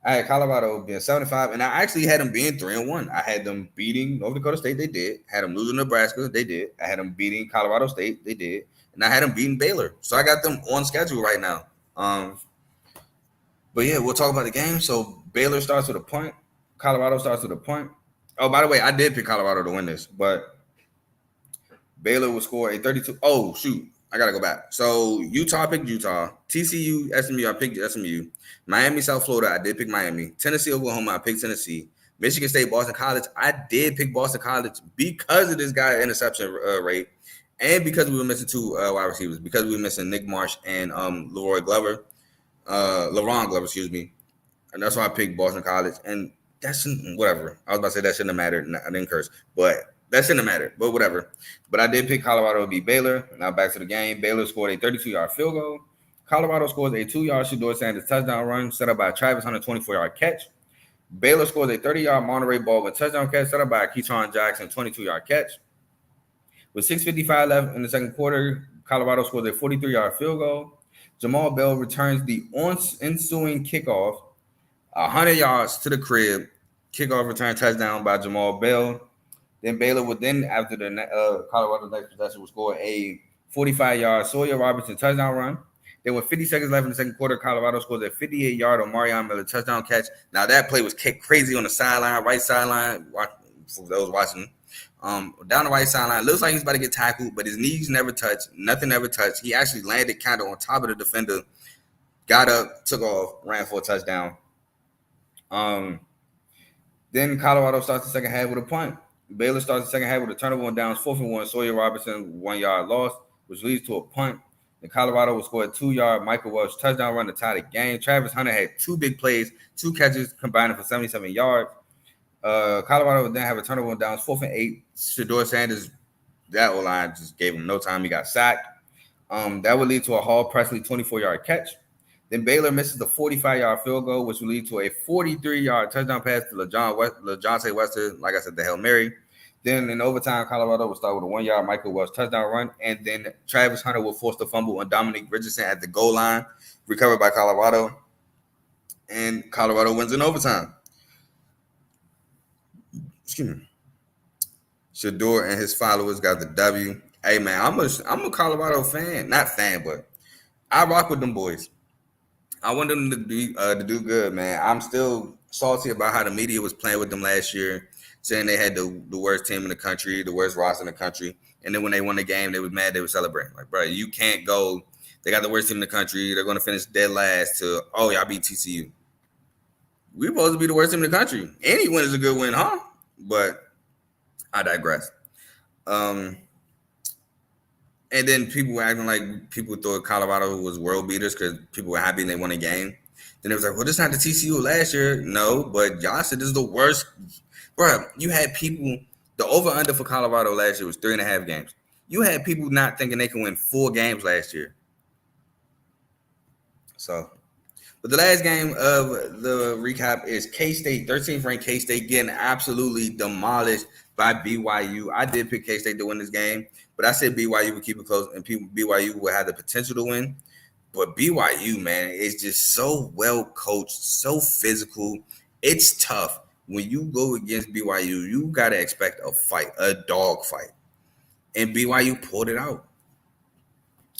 I had Colorado being 7-5, and I actually had them being 3-1. I had them beating North Dakota State. They did. Had them losing Nebraska. They did. I had them beating Colorado State. They did. And I had them beating Baylor. So I got them on schedule right now. But yeah, we'll talk about the game. So Baylor starts with a punt. Colorado starts with a punt. Oh, by the way, I did pick Colorado to win this, but Baylor will score a 32. Oh, shoot. I got to go back. So Utah picked Utah. TCU, SMU, I picked SMU. Miami, South Florida, I did pick Miami. Tennessee, Oklahoma, I picked Tennessee. Michigan State, Boston College, I did pick Boston College because of this guy's interception rate and because we were missing two wide receivers, because we were missing Nick Marsh and LaRon Glover, excuse me. And that's why I picked Boston College. And that's whatever. I was about to say that shouldn't have mattered. I didn't curse, but that shouldn't have mattered. But whatever. But I did pick Colorado to beat Baylor. Now back to the game. Baylor scored a 32-yard field goal. Colorado scores a 2-yard Shedeur Sanders touchdown run set up by Travis Hunter 24-yard catch. Baylor scores a 30-yard Monterey Baldwin touchdown catch set up by Keyshawn Jackson 22-yard catch. With 6:55 left in the second quarter, Colorado scores a 43-yard field goal. Jamal Bell returns the ensuing kickoff, 100 yards to the crib. Kickoff return touchdown by Jamal Bell. Then Baylor would after the Colorado's next possession, would score a 45-yard Sawyer Robertson touchdown run. Then with 50 seconds left in the second quarter, Colorado scores a 58-yard Omarion Miller touchdown catch. Now that play was kicked crazy on the sideline, right sideline. For those watching, down the right sideline, looks like he's about to get tackled, but his knees never touched, nothing ever touched. He actually landed kind of on top of the defender, got up, took off, ran for a touchdown. Then Colorado starts the second half with a punt. Baylor starts the second half with a turnover on downs, 4th and 1. Sawyer Robertson 1-yard loss, which leads to a punt. Then Colorado will score a 2-yard Michael Welch touchdown run to tie the game. Travis Hunter had 2 big plays, 2 catches combining for 77 yards. Colorado would then have a turnover on downs, 4th and 8. Shedeur Sanders, that O-line just gave him no time. He got sacked. That would lead to a Hall Presley 24-yard catch. Then Baylor misses the 45-yard field goal, which will lead to a 43-yard touchdown pass to LaJohntay Wester, like I said, the Hail Mary. Then in overtime, Colorado will start with a 1-yard Michael Welch touchdown run, and then Travis Hunter will force the fumble on Dominique Richardson at the goal line, recovered by Colorado, and Colorado wins in overtime. Excuse me. Shedeur and his followers got the W. Hey, man, I'm a Colorado fan. Not fan, but I rock with them boys. I want them to do good, man. I'm still salty about how the media was playing with them last year, saying they had the worst team in the country, the worst roster in the country. And then when they won the game, they were mad. They were celebrating. Like, bro, you can't go. They got the worst team in the country. They're going to finish dead last to, oh, y'all beat TCU. We're supposed to be the worst team in the country. Any win is a good win, huh? But I digress. And then people were acting like people thought Colorado was world beaters because people were happy and they won a game. Then it was like, well, this is not the TCU last year. No, but y'all said this is the worst. Bro, you had people, the over-under for Colorado last year was 3.5 games. You had people not thinking they can win 4 games last year. So, but the last game of the recap is K-State, 13th ranked K-State getting absolutely demolished by BYU. I did pick K-State to win this game, but I said BYU would keep it close and BYU would have the potential to win. But BYU, man, is just so well coached, so physical. It's tough. When you go against BYU, you got to expect a fight, a dog fight. And BYU pulled it out.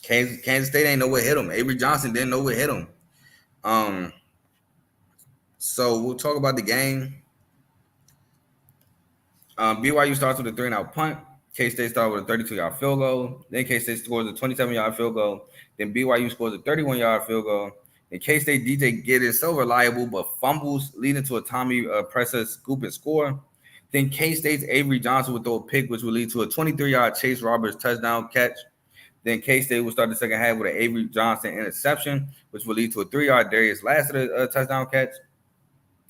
Kansas State ain't know what hit them. Avery Johnson didn't know what hit him. So we'll talk about the game. BYU starts with a 3-and-out punt. K-State started with a 32-yard field goal. Then K-State scores a 27-yard field goal. Then BYU scores a 31-yard field goal. And K-State DJ Gitt is so reliable, but fumbles, leading to a Tommy Presser scoop and score. Then K-State's Avery Johnson would throw a pick, which would lead to a 23-yard Chase Roberts touchdown catch. Then K-State will start the second half with an Avery Johnson interception, which will lead to a 3-yard Darius Lassiter touchdown catch.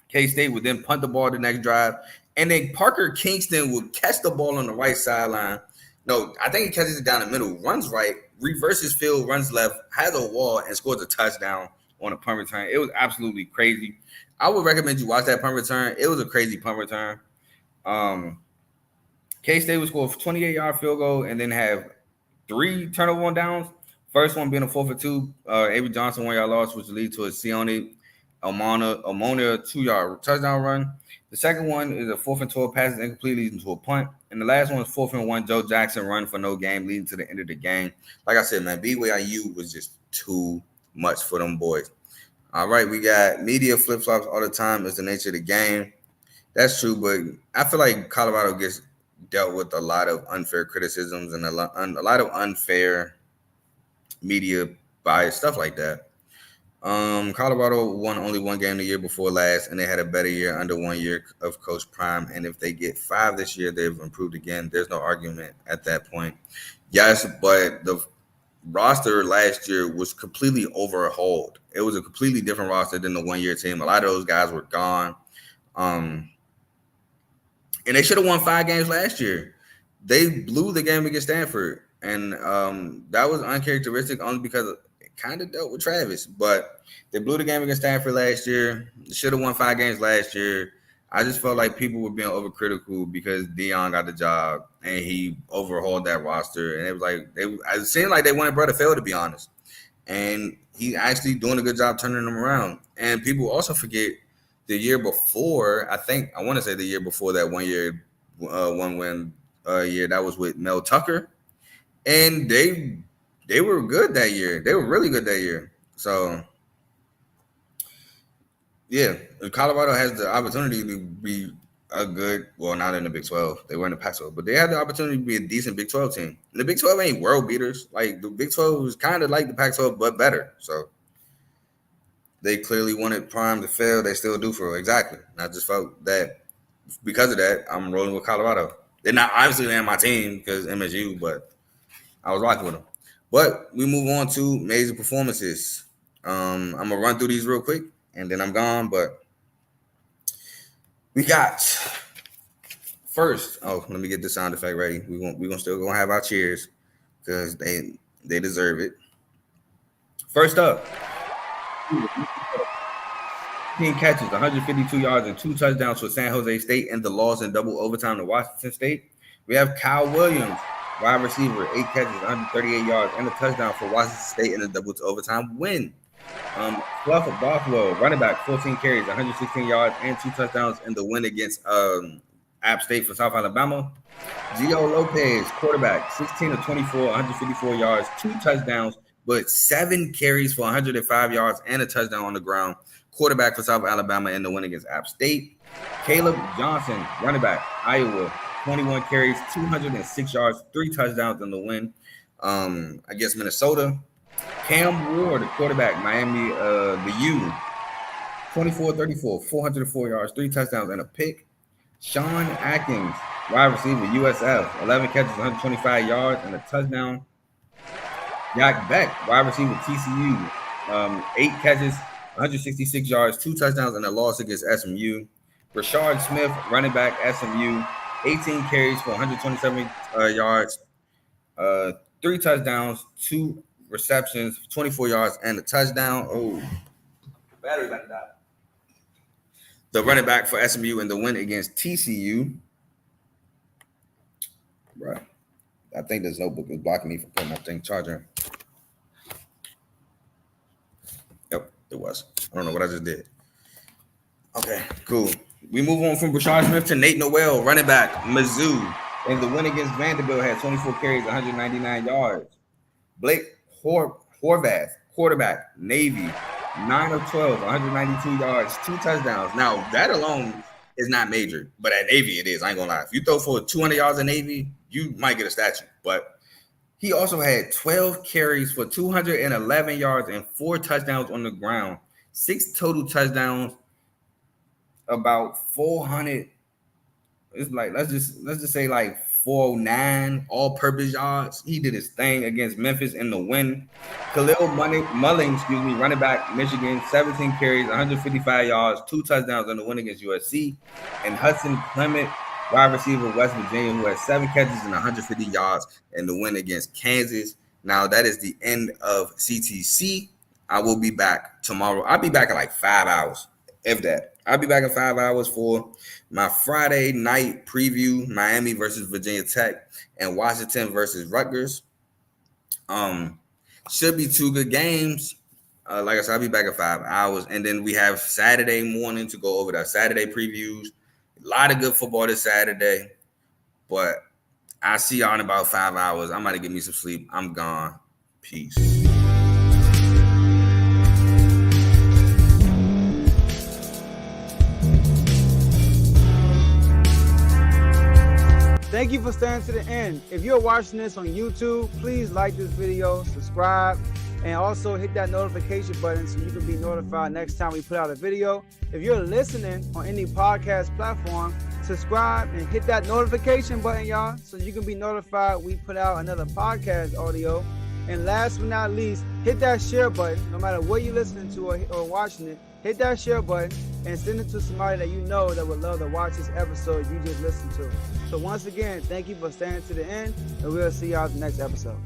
K-State would then punt the ball the next drive. And then Parker Kingston will catch the ball on the right sideline. No, I think he catches it down the middle, runs right, reverses field, runs left, has a wall, and scores a touchdown on a punt return. It was absolutely crazy. I would recommend you watch that punt return. It was a crazy punt return. K-State would score a 28-yard field goal and then have 3 turnover on downs. First one being a 4th and 2. Avery Johnson 1-yard loss, which will lead to a Sione Amona 2-yard touchdown run. The second one is a 4th and 12 passes incomplete, leading to a punt. And the last one is 4th and 1. Joe Jackson run for no gain, leading to the end of the game. Like I said, man, BYU was just too much for them boys. All right, we got media flip-flops all the time. It's the nature of the game. That's true, but I feel like Colorado gets dealt with a lot of unfair criticisms and a lot of unfair media bias, stuff like that. Colorado won only one game the year before last, and they had a better year under 1 year of Coach Prime. And if they get 5 this year, they've improved again. There's no argument at that point. Yes, but the roster last year was completely overhauled. It was a completely different roster than the 1 year team. A lot of those guys were gone. And they should have won 5 games last year. They blew the game against Stanford. And that was uncharacteristic only because it kind of dealt with Travis. But they blew the game against Stanford last year. They should have won 5 games last year. I just felt like people were being overcritical because Dion got the job and he overhauled that roster. And it was like it seemed like they wanted Brother Phil, to be honest. And he actually doing a good job turning them around. And people also forget the year before. I want to say the year before that 1 year, 1 win year, that was with Mel Tucker, and they were good that year. They were really good that year. So. Yeah, Colorado has the opportunity to be a good, well, not in the Big 12. They were in the Pac-12, but they had the opportunity to be a decent Big 12 team. And the Big 12 ain't world beaters. Like, the Big 12 was kind of like the Pac-12, but better. So they clearly wanted Prime to fail. They still do for exactly. And I just felt that because of that, I'm rolling with Colorado. They're not obviously in my team because MSU, but I was rocking with them. But we move on to amazing performances. I'm going to run through these real quick. And then I'm gone, but we got first. Oh, let me get the sound effect ready. We're gonna still gonna have our cheers because they deserve it. First up, 15 catches, 152 yards, and 2 touchdowns for San Jose State in the loss in double overtime to Washington State. We have Kyle Williams, wide receiver, 8 catches, 138 yards, and a touchdown for Washington State in a double overtime win. Fluff of Buffalo, running back, 14 carries, 116 yards, and 2 touchdowns in the win against App State for South Alabama. Gio Lopez, quarterback, 16 of 24, 154 yards, 2 touchdowns, but 7 carries for 105 yards and a touchdown on the ground. Quarterback for South Alabama in the win against App State. Caleb Johnson, running back, Iowa, 21 carries, 206 yards, 3 touchdowns in the win against Minnesota. Cam Ward, the quarterback, Miami, the U, 24-34, 404 yards, 3 touchdowns, and a pick. Sean Atkins, wide receiver, USF, 11 catches, 125 yards, and a touchdown. Jack Beck, wide receiver, TCU, 8 catches, 166 yards, 2 touchdowns, and a loss against SMU. Rashard Smith, running back, SMU, 18 carries for 127 yards, 3 touchdowns, 2 receptions, 24 yards, and a touchdown. Oh, battery about to die. The running back for SMU in the win against TCU. Right. I think this notebook is blocking me from putting my thing charger. Yep, it was. I don't know what I just did. Okay, cool. We move on from Rashard Smith to Nate Noel, running back, Mizzou. In the win against Vanderbilt, had 24 carries, 199 yards. Blake Horvath, quarterback, Navy, 9 of 12, 192 yards, 2 touchdowns. Now, that alone is not major, but at Navy it is. I ain't gonna lie. If you throw for 200 yards in Navy, you might get a statue. But he also had 12 carries for 211 yards and 4 touchdowns on the ground. 6 total touchdowns, about 400. It's like let's just say like 409 all-purpose yards. He did his thing against Memphis in the win. Khalil Mulling, running back, Michigan, 17 carries, 155 yards, 2 touchdowns in the win against USC. And Hudson Clement, wide receiver, West Virginia, who had 7 catches and 150 yards in the win against Kansas. Now, that is the end of CTC. I will be back tomorrow. I'll be back in like 5 hours, if that. I'll be back in 5 hours for my Friday night preview, Miami versus Virginia Tech and Washington versus Rutgers. Should be 2 good games. Like I said, I'll be back in 5 hours. And then we have Saturday morning to go over the Saturday previews. A lot of good football this Saturday. But I'll see y'all in about 5 hours. I'm about to get me some sleep. I'm gone. Peace. Thank you for staying to the end. If you're watching this on YouTube, please like this video, subscribe, and also hit that notification button so you can be notified next time we put out a video. If you're listening on any podcast platform, subscribe and hit that notification button, y'all, so you can be notified we put out another podcast audio. And last but not least, hit that share button. No matter what you're listening to or watching it, hit that share button and send it to somebody that you know that would love to watch this episode you just listened to. So once again, thank you for staying to the end, and we'll see y'all in the next episode.